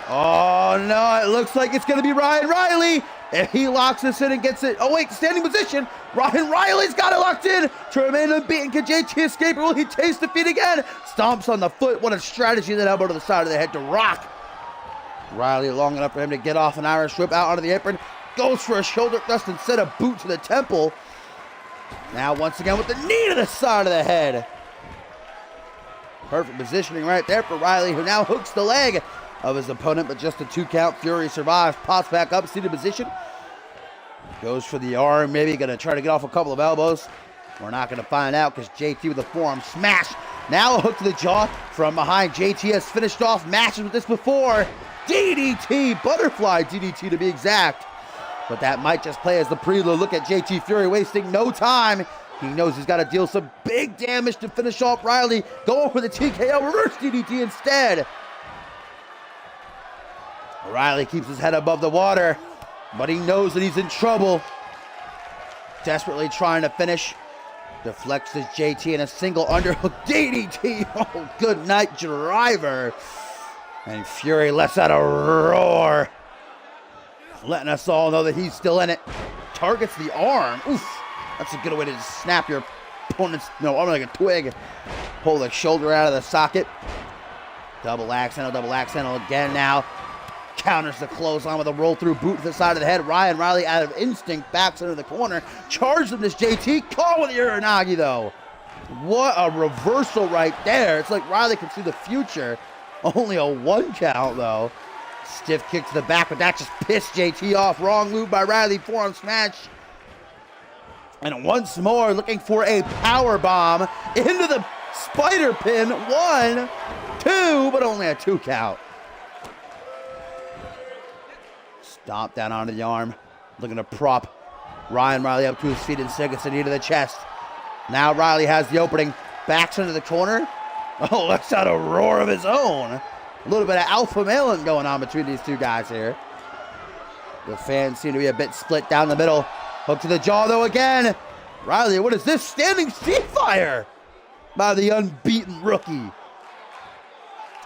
[SPEAKER 1] Oh, no. It looks like it's going to be Ryan Riley. If he locks this in and gets it. Oh, wait. Standing position. Ryan Riley's got it locked in to remain unbeaten. Can JT escape, or will he taste defeat again? Stomps on the foot. What a strategy. That elbow to the side of the head to rock Riley long enough for him to get off an Irish whip out onto the apron. Goes for a shoulder thrust instead of boot to the temple. Now once again with the knee to the side of the head. Perfect positioning right there for Riley, who now hooks the leg of his opponent, but just a 2 count. Fury survives, pops back up, seated position. Goes for the arm, maybe going to try to get off a couple of elbows. We're not going to find out because JT with the forearm smash. Now a hook to the jaw from behind. JT has finished off matches with this before. DDT, butterfly DDT to be exact. But that might just play as the prelude. Look at JT Fury wasting no time. He knows he's got to deal some big damage to finish off Riley. Going for the TKO, reverse DDT instead. Riley keeps his head above the water, but he knows that he's in trouble. Desperately trying to finish. Deflects his JT in a single underhook DDT. Oh, good night, driver. And Fury lets out a roar, letting us all know that he's still in it. Targets the arm. Oof. That's a good way to just snap your opponent's arm like a twig. Pull the shoulder out of the socket. Double axe handle again now. Counters the clothesline with a roll through boot to the side of the head. Ryan Riley out of instinct backs into the corner. Charges him this JT. Caught with the Uranagi though. What a reversal right there. It's like Riley can see the future. Only a 1 count though. Stiff kick to the back, but that just pissed JT off. Wrong move by Riley. Forearm smash. And once more, looking for a power bomb into the spider pin. 1, 2, but only a 2 count. Stomp down onto the arm. Looking to prop Ryan Riley up to his feet and gets a knee to the chest. Now Riley has the opening. Backs into the corner. Oh, lets out a roar of his own. A little bit of alpha male going on between these two guys here. The fans seem to be a bit split down the middle. Hook to the jaw, though, again. Riley, what is this? Standing sea fire by the unbeaten rookie.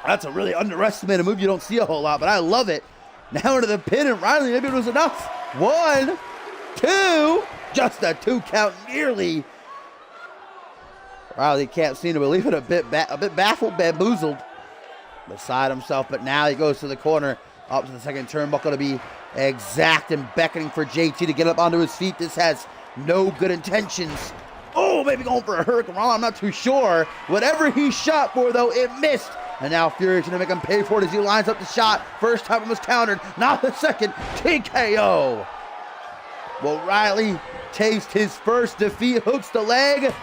[SPEAKER 1] That's a really underestimated move you don't see a whole lot, but I love it. Now into the pin, and Riley, maybe it was enough. 1, 2, just a 2 count nearly. Riley can't seem to believe it, a bit baffled, bamboozled. Beside himself, but now he goes to the corner, up to the second turnbuckle to be exact and beckoning for JT to get up onto his feet. This has no good intentions. Oh, maybe going for a Hurricane Rana, I'm not too sure. Whatever he shot for, though, it missed. And now Fury's going to make him pay for it as he lines up the shot. First time it was countered, now the second TKO. Will Riley taste his first defeat. Hooks the leg.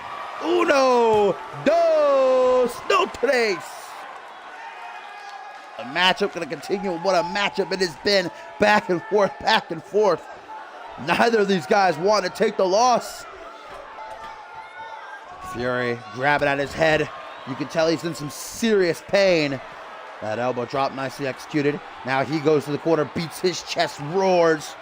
[SPEAKER 1] Uno, dos, no tres. A matchup going to continue. What a matchup it has been. Back and forth, back and forth. Neither of these guys want to take the loss. Fury grabbing at his head. You can tell he's in some serious pain. That elbow drop nicely executed. Now he goes to the corner, beats his chest, roars.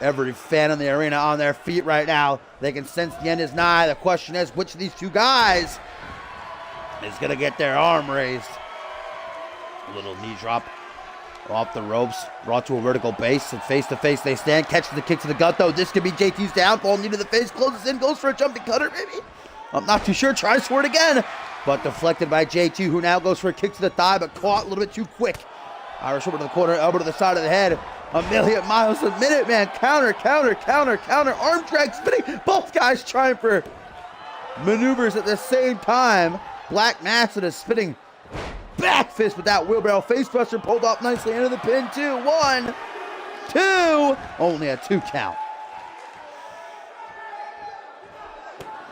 [SPEAKER 1] Every fan in the arena on their feet right now. They can sense the end is nigh. The question is, which of these two guys is going to get their arm raised? A little knee drop off the ropes, brought to a vertical base, and face-to-face they stand. Catches the kick to the gut, though. This could be JT's downfall. Knee to the face, closes in, goes for a jumping cutter, maybe. I'm not too sure. Tries for it again, but deflected by JT, who now goes for a kick to the thigh, but caught a little bit too quick. Irish over to the corner, elbow to the side of the head. A million miles a minute, man. Counter, counter, counter, counter. Arm drag spinning. Both guys trying for maneuvers at the same time. Black Massa is spinning back fist with that wheelbarrow. Face buster pulled off nicely into the pin. 2, 1, 2. Only a 2 count.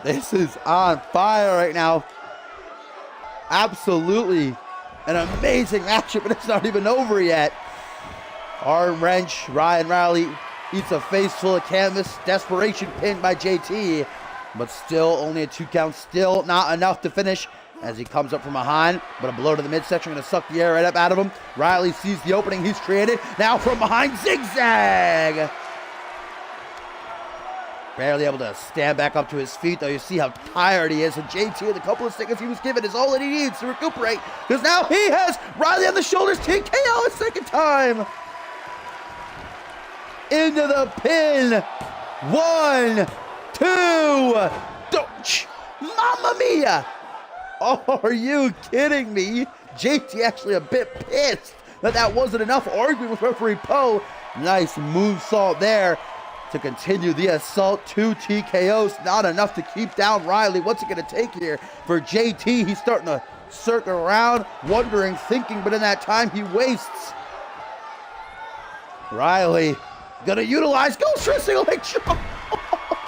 [SPEAKER 1] This is on fire right now. Absolutely an amazing matchup, and it's not even over yet. Arm wrench. Ryan Riley eats a face full of canvas. Desperation pin by JT, but still only a 2 count. Still not enough to finish as he comes up from behind, but a blow to the midsection going to suck the air right up out of him. Riley sees the opening he's created. Now from behind, zigzag. Barely able to stand back up to his feet, though. You see how tired he is. And JT, the couple of seconds he was given, is all that he needs to recuperate, because now he has Riley on the shoulders. TKO a second time. Into the pin. 1, 2. Don't. Mamma mia. Oh, are you kidding me? JT actually a bit pissed that wasn't enough, arguing with referee Poe. Nice moonsault there to continue the assault. 2 TKOs, not enough to keep down Riley. What's it going to take here for JT? He's starting to circle around, wondering, thinking, but in that time he wastes. Riley going to utilize, goes for a single leg chop.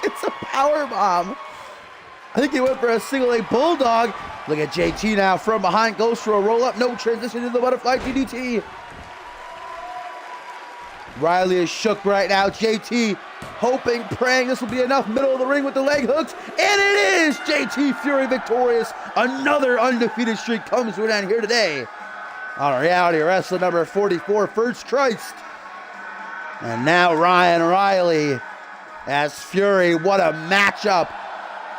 [SPEAKER 1] It's a power bomb. I think he went for a single leg bulldog. Look at JT now from behind, goes for a roll up, no transition to the butterfly DDT. Riley is shook right now. JT hoping, praying this will be enough. Middle of the ring with the leg hooks, and it is. JT Fury victorious. Another undefeated streak comes to an end here today on Reality Wrestling number 44, First Christ. And now Ryan Riley as Fury. What a matchup.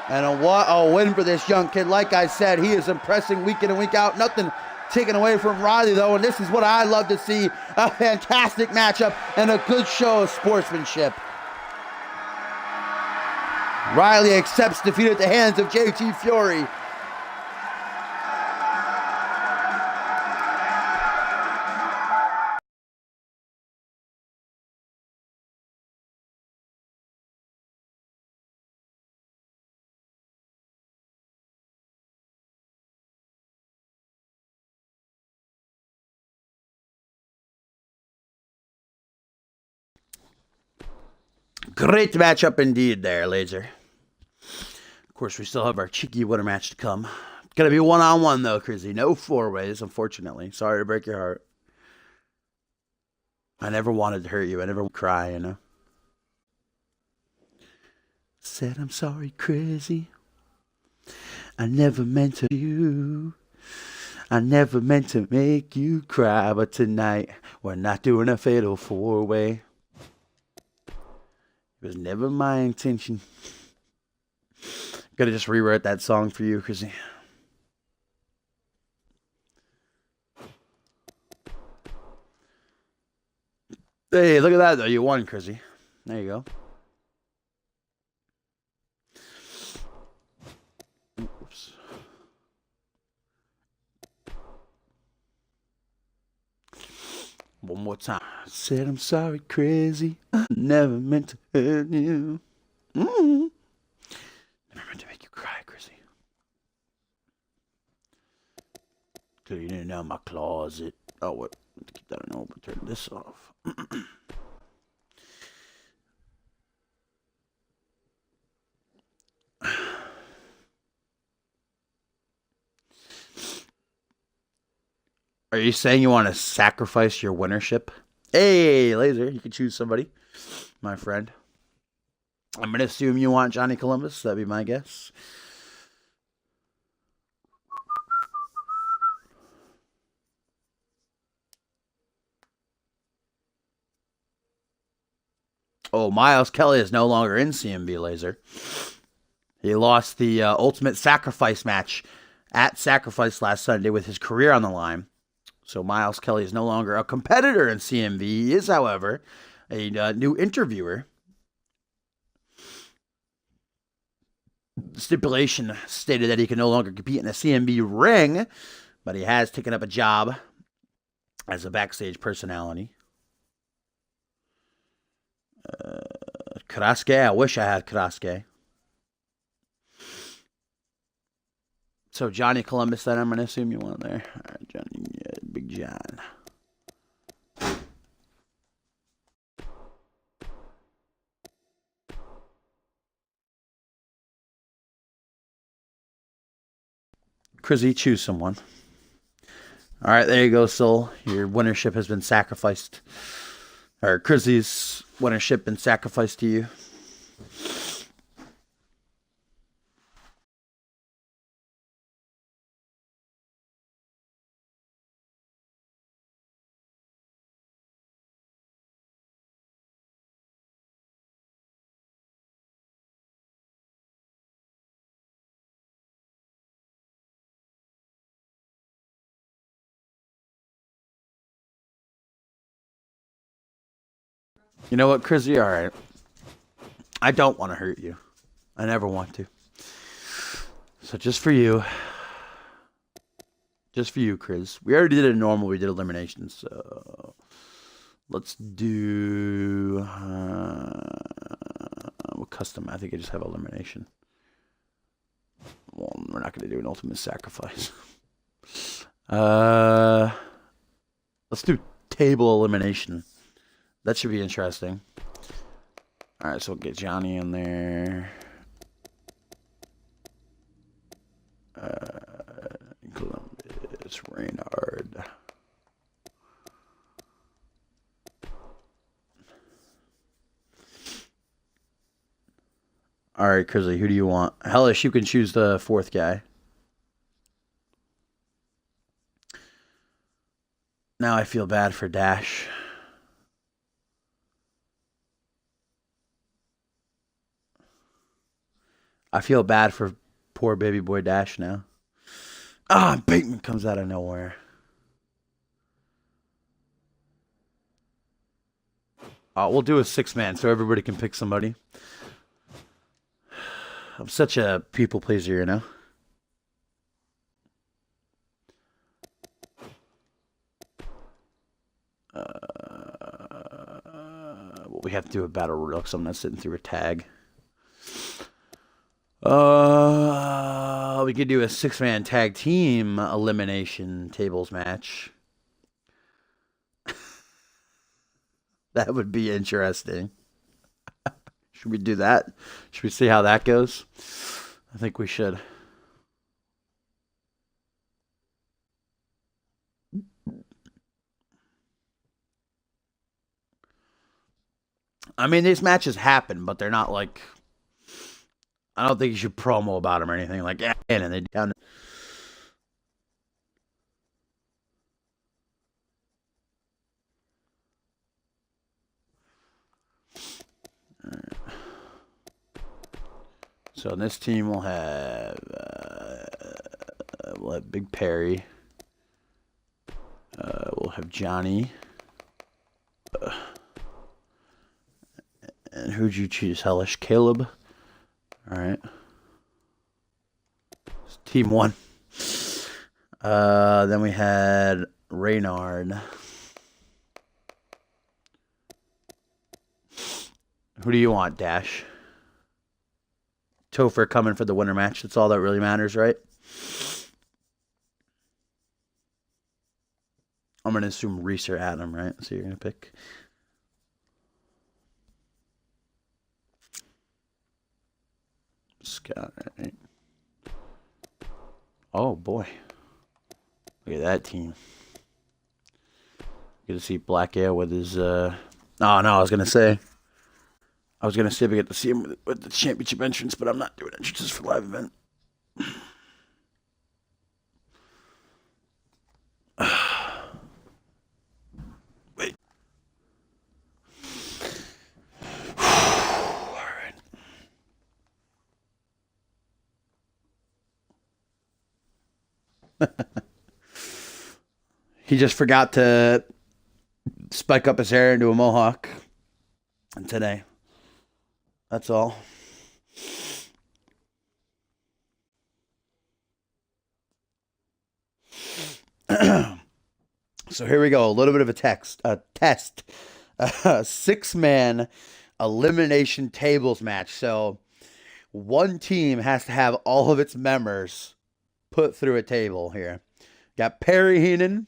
[SPEAKER 1] And what a win for this young kid. Like I said, he is impressing week in and week out. Nothing taken away from Riley, though, and this is what I love to see. A fantastic matchup and a good show of sportsmanship. Riley accepts defeat at the hands of JT Fury. Great matchup indeed there, Laser. Of course, we still have our cheeky winner match to come. It's going to be one-on-one, though, Crizzy. No 4-ways, unfortunately. Sorry to break your heart. I never wanted to hurt you. I never cry, you know. Said I'm sorry, Crizzy. I never meant to you. I never meant to make you cry. But tonight, we're not doing a fatal 4-way. It was never my intention. Gotta just rewrite that song for you, Chrissy. Hey, look at that, though. You won, Chrissy. There you go. Oops. One more time. Said I'm sorry, crazy. Never meant to hurt you. Never meant to make you cry, Chrissy. Till you didn't know my closet. Oh, what? Keep that on open. Turn this off. Are you saying you want to sacrifice your winnership? Hey, Laser, you can choose somebody, my friend. I'm going to assume you want Johnny Columbus. That'd be my guess. Oh, Miles Kelly is no longer in CMV, Laser. He lost the Ultimate Sacrifice match at Sacrifice last Sunday with his career on the line. So Miles Kelly is no longer a competitor in CMV. He is, however, a new interviewer. The stipulation stated that he can no longer compete in a CMV ring, but he has taken up a job as a backstage personality. Karasuke, I wish I had Karasuke. So Johnny Columbus, then I'm going to assume you want there. All right, Johnny, Big John. Crizzy, choose someone. All right, there you go, Soul. Your winnership has been sacrificed. Or Crizzy's winnership been sacrificed to you. You know what, Crizzy? All right. I don't want to hurt you. I never want to. So just for you, Chris. We already did a normal. We did elimination. So let's do custom. I think I just have elimination. Well, we're not going to do an ultimate sacrifice. Let's do table elimination. That should be interesting. All right, so we'll get Johnny in there. Columbus, Reynard. All right, Crizzly, who do you want? Hellish, you can choose the fourth guy. Now I feel bad for Dash. I feel bad for poor baby boy Dash now. Bateman comes out of nowhere. We'll do a 6-man so everybody can pick somebody. I'm such a people pleaser, you know? Well, we have to do a battle royal because I'm not sitting through a tag. We could do a 6-man tag team elimination tables match. That would be interesting. Should we do that? Should we see how that goes? I think we should. I mean, these matches happen, but they're not like. I don't think you should promo about them or anything like that. And they down. So in this team we'll have Big Perry. We'll have Johnny. And who'd you choose? Hellish, Caleb. All right. It's team 1. Then we had Reynard. Who do you want, Dash? Topher coming for the winner match. That's all that really matters, right? I'm going to assume Reese or Adam, right? So you're going to pick. Scott, right? Oh, boy. Look at that team. Get to see Black Ale with his. Oh no, I was gonna say we get to see him with the championship entrance, but I'm not doing entrances for live event. Wait. All right. He just forgot to spike up his hair into a mohawk today. That's all. So here we go. A little bit of a test. A 6-man elimination tables match. So one team has to have all of its members put through a table here. Got Perry Heenan.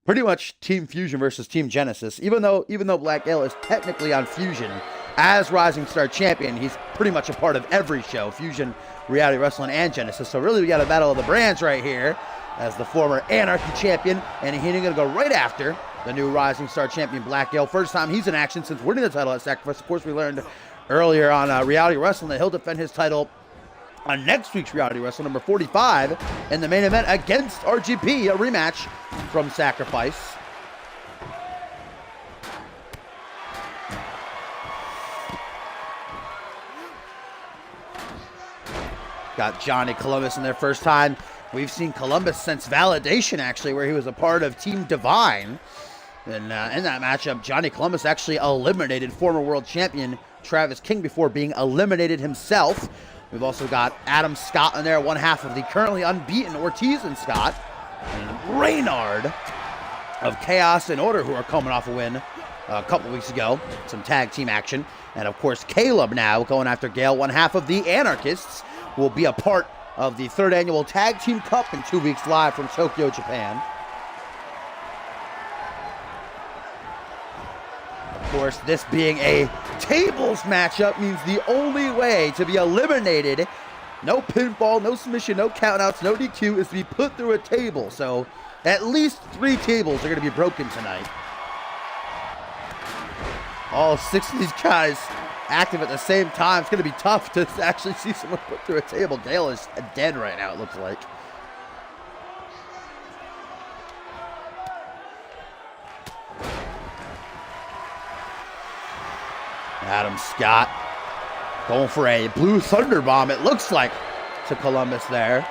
[SPEAKER 1] Pretty much Team Fusion versus Team Genesis. Even though Black Ale is technically on Fusion as Rising Star Champion, he's pretty much a part of every show. Fusion, Reality Wrestling, and Genesis. So really we got a battle of the brands right here as the former Anarchy Champion. And Heenan going to go right after the new Rising Star Champion, Black Ale. First time he's in action since winning the title at Sacrifice. Of course, we learned earlier on Reality Wrestling that he'll defend his title on next week's Reality Wrestling, number 45, in the main event against RGP, a rematch from Sacrifice. Got Johnny Columbus in their first time. We've seen Columbus since Validation, actually, where he was a part of Team Divine. And in that matchup, Johnny Columbus actually eliminated former world champion Travis King before being eliminated himself. We've also got Adam Scott in there, one half of the currently unbeaten Ortiz and Scott. And Reynard of Chaos and Order, who are coming off a win a couple weeks ago. Some tag team action. And of course, Caleb now going after Gale, one half of the Anarchists, will be a part of the 3rd annual Tag Team Cup in 2 weeks live from Tokyo, Japan. Of course, this being a tables matchup means the only way to be eliminated, no pinfall, no submission, no countouts, no DQ, is to be put through a table. So at least 3 tables are going to be broken tonight. All 6 of these guys active at the same time. It's going to be tough to actually see someone put through a table. Gale is dead right now, it looks like. Adam Scott going for a blue thunder bomb, it looks like, to Columbus there.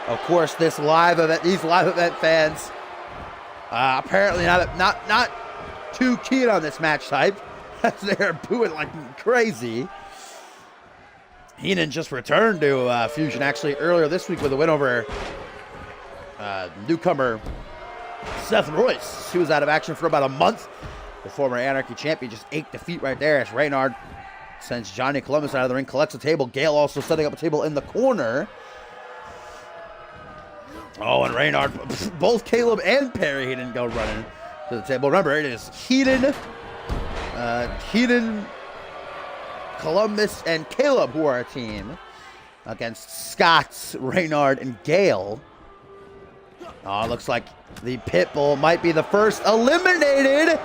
[SPEAKER 1] Of course, these live event fans apparently not too keen on this match type, as they're booing like crazy. Heenan just returned to Fusion actually earlier this week with a win over newcomer Seth Royce. He was out of action for about a month. The former Anarchy champion just ate defeat right there as Reynard sends Johnny Columbus out of the ring, collects a table. Gale also setting up a table in the corner. Oh, and Reynard, both Caleb and Perry didn't go running to the table. Remember, it is Heenan, Columbus, and Caleb who are a team against Scott, Reynard, and Gale. Oh, it looks like the Pitbull might be the first eliminated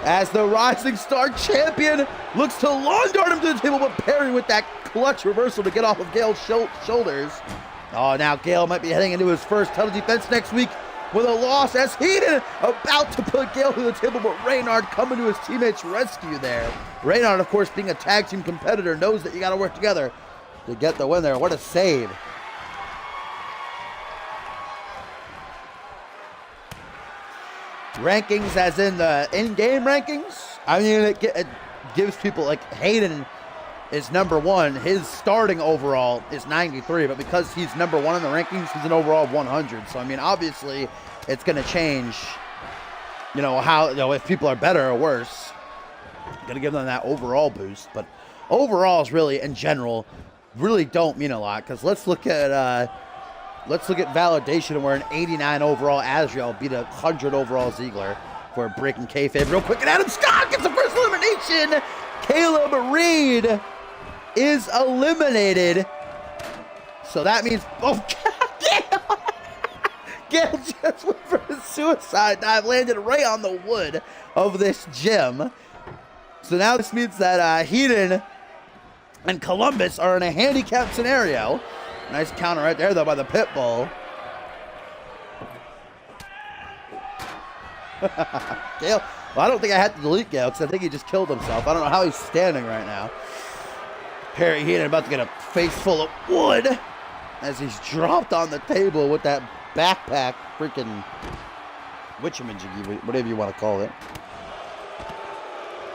[SPEAKER 1] as the Rising Star Champion looks to lawn dart him to the table, but Perry with that clutch reversal to get off of Gale's shoulders. Oh, now Gale might be heading into his first title defense next week with a loss as Heenan about to put Gale to the table, but Reynard coming to his teammate's rescue there. Reynard, of course, being a tag team competitor, knows that you got to work together to get the win there. What a save. Rankings as in the in-game rankings. I mean, it gives people, like, Hayden is number 1. His starting overall is 93, but because he's number 1 in the rankings, he's an overall of 100. So, I mean, obviously, it's going to change, how, if people are better or worse. Going to give them that overall boost. But overalls really, in general, really don't mean a lot, because let's look at Validation, where an 89 overall Azrael beat a 100 overall Ziegler for breaking kayfabe real quick. And Adam Scott gets the first elimination. Caleb Reed is eliminated. So that means, Gale just went for a suicide dive, landed right on the wood of this gym. So now this means that Heenan and Columbus are in a handicapped scenario. Nice counter right there, though, by the Pitbull. Gale, well, I don't think I had to delete Gale because I think he just killed himself. I don't know how he's standing right now. Perry Heenan about to get a face full of wood as he's dropped on the table with that backpack, freaking witchamajiggy, whatever you want to call it.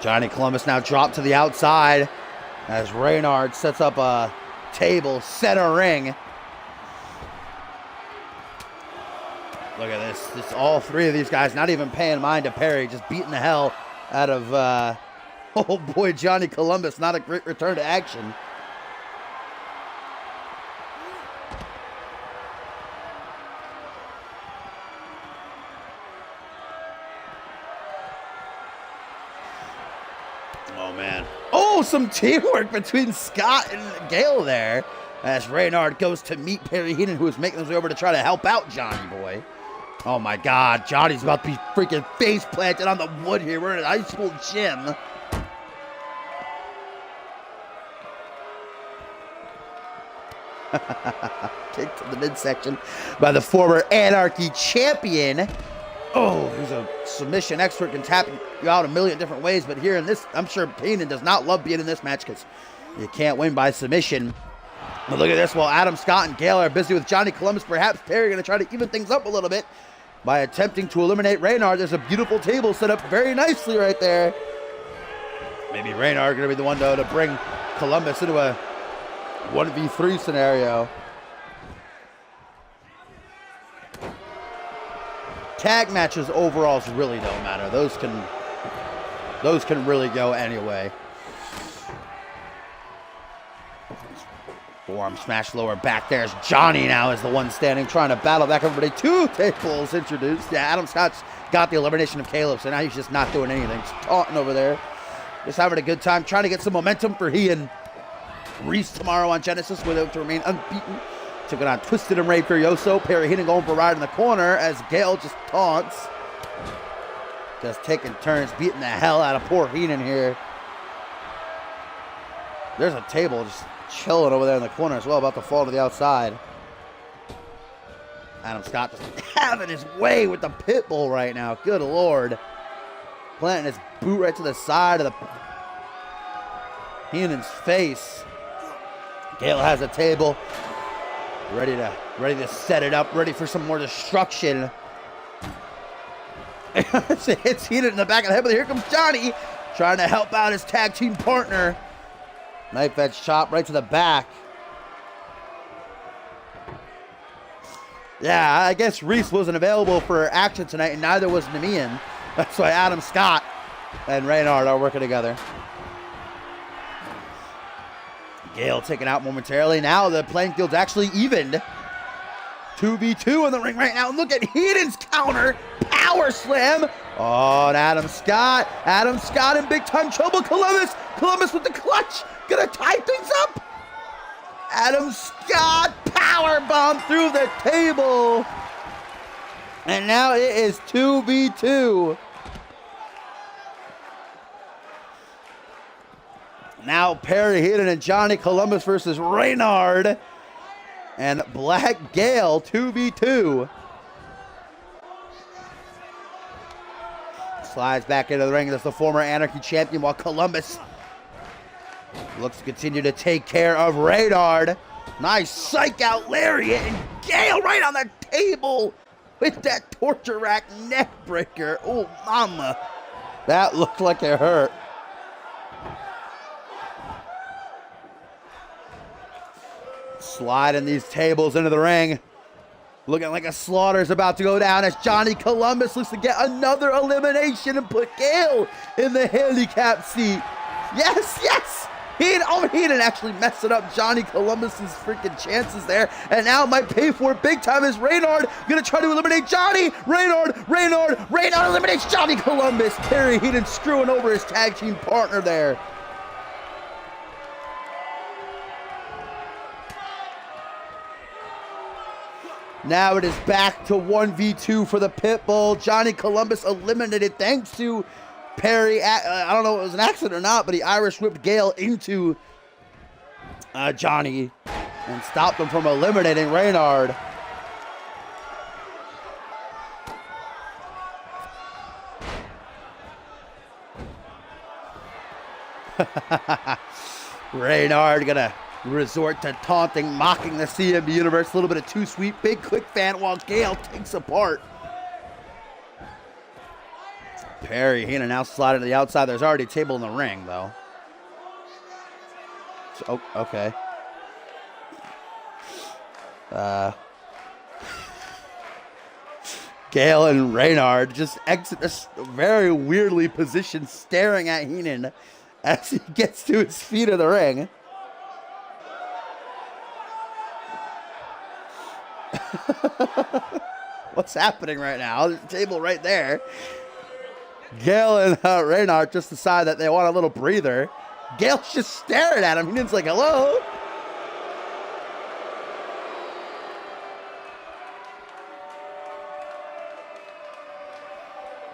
[SPEAKER 1] Johnny Columbus now dropped to the outside as Reynard sets up a table, center ring. Look at this. This all three of these guys not even paying mind to Perry, just beating the hell out of, oh boy, Johnny Columbus. Not a great return to action. Oh, man. Oh, some teamwork between Scott and Gale there as Reynard goes to meet Perry Heenan, who is making his way over to try to help out Johnny Boy. Oh, my God. Johnny's about to be freaking face planted on the wood here. We're in an high school gym. Kick to the midsection by the former Anarchy champion. Oh, he's a submission expert, can tap you out a million different ways, but here in this, I'm sure Heenan does not love being in this match because you can't win by submission. But look at this, while Adam Scott and Gale are busy with Johnny Columbus, perhaps Perry going to try to even things up a little bit by attempting to eliminate Reynard. There's a beautiful table set up very nicely right there. Maybe Reynard going to be the one to bring Columbus into a 1v3 scenario. Tag matches overalls really don't matter. Those can really go anyway. Forearm smash lower back. There's Johnny now is the one standing, trying to battle back everybody. Two tables introduced. Yeah, Adam Scott's got the elimination of Caleb, so now he's just not doing anything. Just taunting over there. Just having a good time, trying to get some momentum for he and Reese tomorrow on Genesis, where they have to remain unbeaten. Took it on Twisted and Ray Furioso. Perry Heenan going for a ride in the corner as Gale just taunts. Just taking turns, beating the hell out of poor Heenan here. There's a table just chilling over there in the corner as well, about to fall to the outside. Adam Scott just having his way with the Pitbull right now. Good Lord. Planting his boot right to the side of the Heenan's face. Gale has a table. Ready to set it up, ready for some more destruction. It's Heenan in the back of the head, but here comes Johnny, trying to help out his tag team partner. Knife edge chop right to the back. Yeah, I guess Reese wasn't available for action tonight, and neither was Namian. That's why Adam Scott and Reynard are working together. Gale taken out momentarily. Now the playing field's actually evened. 2v2 in the ring right now. Look at Heenan's counter. Power slam on Adam Scott. Adam Scott in big time trouble. Columbus with the clutch. Gonna tie things up. Adam Scott power bomb through the table. And now it is 2v2. Now Perry Heenan and Johnny Columbus versus Reynard and Black Gale, 2v2. Slides back into the ring. That's the former Anarchy champion, while Columbus looks to continue to take care of Reynard. Nice psych out lariat, and Gale right on the table with that torture rack neck breaker. Oh, mama. That looked like it hurt. Sliding these tables into the ring. Looking like a slaughter's about to go down as Johnny Columbus looks to get another elimination and put Gale in the handicap seat. Yes, yes! He didn't actually mess it up. Johnny Columbus's freaking chances there. And now might pay for it big time as Reynard gonna try to eliminate Johnny. Reynard eliminates Johnny Columbus. Perry Heenan screwing over his tag team partner there. Now it is back to 1v2 for the Pitbull. Johnny Columbus eliminated thanks to Perry. I don't know if it was an accident or not, but he Irish whipped Gale into Johnny and stopped him from eliminating Reynard. Reynard gonna resort to taunting, mocking the CMV universe. A little bit of too sweet, big quick fan while Gale takes apart. Perry Heenan now sliding to the outside. There's already a table in the ring, though. So, okay. Gale and Reynard just exit this very weirdly positioned, staring at Heenan as he gets to his feet in the ring. What's happening right now? There's a table right there. Gale and Reynard just decide that they want a little breather. Gale's just staring at him. Heenan's like, hello?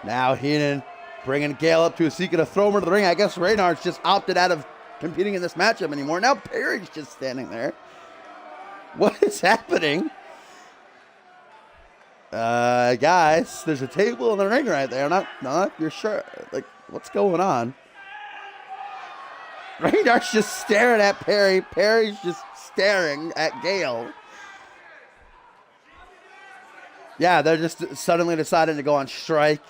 [SPEAKER 1] Now Heenan bringing Gale up to his seat, gonna throw him into the ring. I guess Reynard's just opted out of competing in this matchup anymore. Now Perry's just standing there. What is happening? Guys, there's a table in the ring right there. Not you're sure. Like, what's going on? Reynard's just staring at Perry. Perry's just staring at Gale. Yeah, they're just suddenly deciding to go on strike.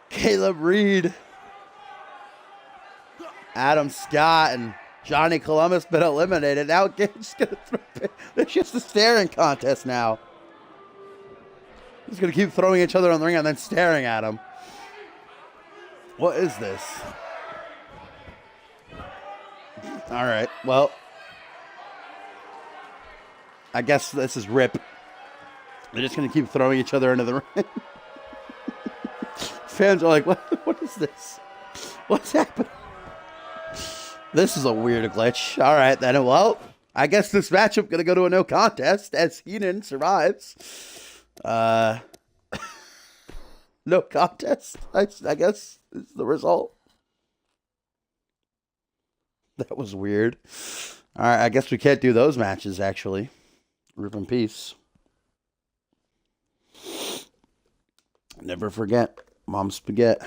[SPEAKER 1] Caleb Reed, Adam Scott, and Johnny Columbus been eliminated. Now Gabe's gonna throw. It's just a staring contest now. He's gonna keep throwing each other on the ring and then staring at him. What is this? All right, well, I guess this is Rip. They're just gonna keep throwing each other into the ring. Fans are like, what is this? What's happening? This is a weird glitch. All right, then. Well, I guess this matchup going to go to a no contest as Heenan survives. No contest, I guess, is the result. That was weird. All right, I guess we can't do those matches, actually. Rip in peace. Never forget. Mom spaghetti.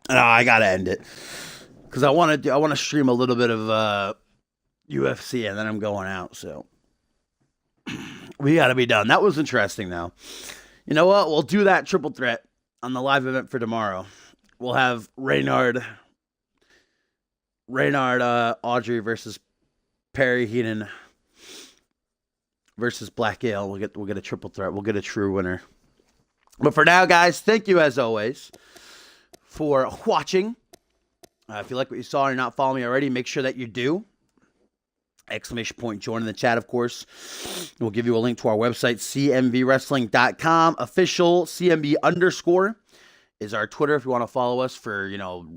[SPEAKER 1] No, I gotta end it because I want to stream a little bit of UFC and then I'm going out. So we gotta be done. That was interesting, though. You know what? We'll do that triple threat on the live event for tomorrow. We'll have Reynard, Audrey versus Perry Heenan versus Black Gale. We'll get a triple threat. We'll get a true winner. But for now, guys, thank you as always for watching. If you like what you saw and you're not following me already, make sure that you do. ! Join in the chat, of course. We'll give you a link to our website, cmvwrestling.com. Official CMV_ is our Twitter if you want to follow us for, you know,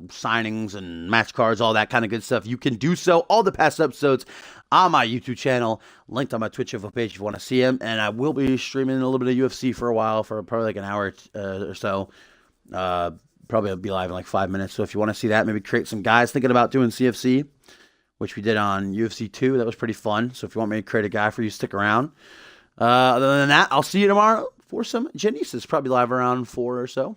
[SPEAKER 1] signings and match cards, all that kind of good stuff. You can do so. All the past episodes on my YouTube channel, linked on my Twitch info page if you want to see them. And I will be streaming a little bit of UFC for a while, for probably like an hour or so. Probably I'll be live in like 5 minutes. So if you want to see that, maybe create some guys thinking about doing CFC, which we did on UFC 2. That was pretty fun. So if you want me to create a guy for you, stick around. Other than that, I'll see you tomorrow for some Genesis. Probably live around 4 or so.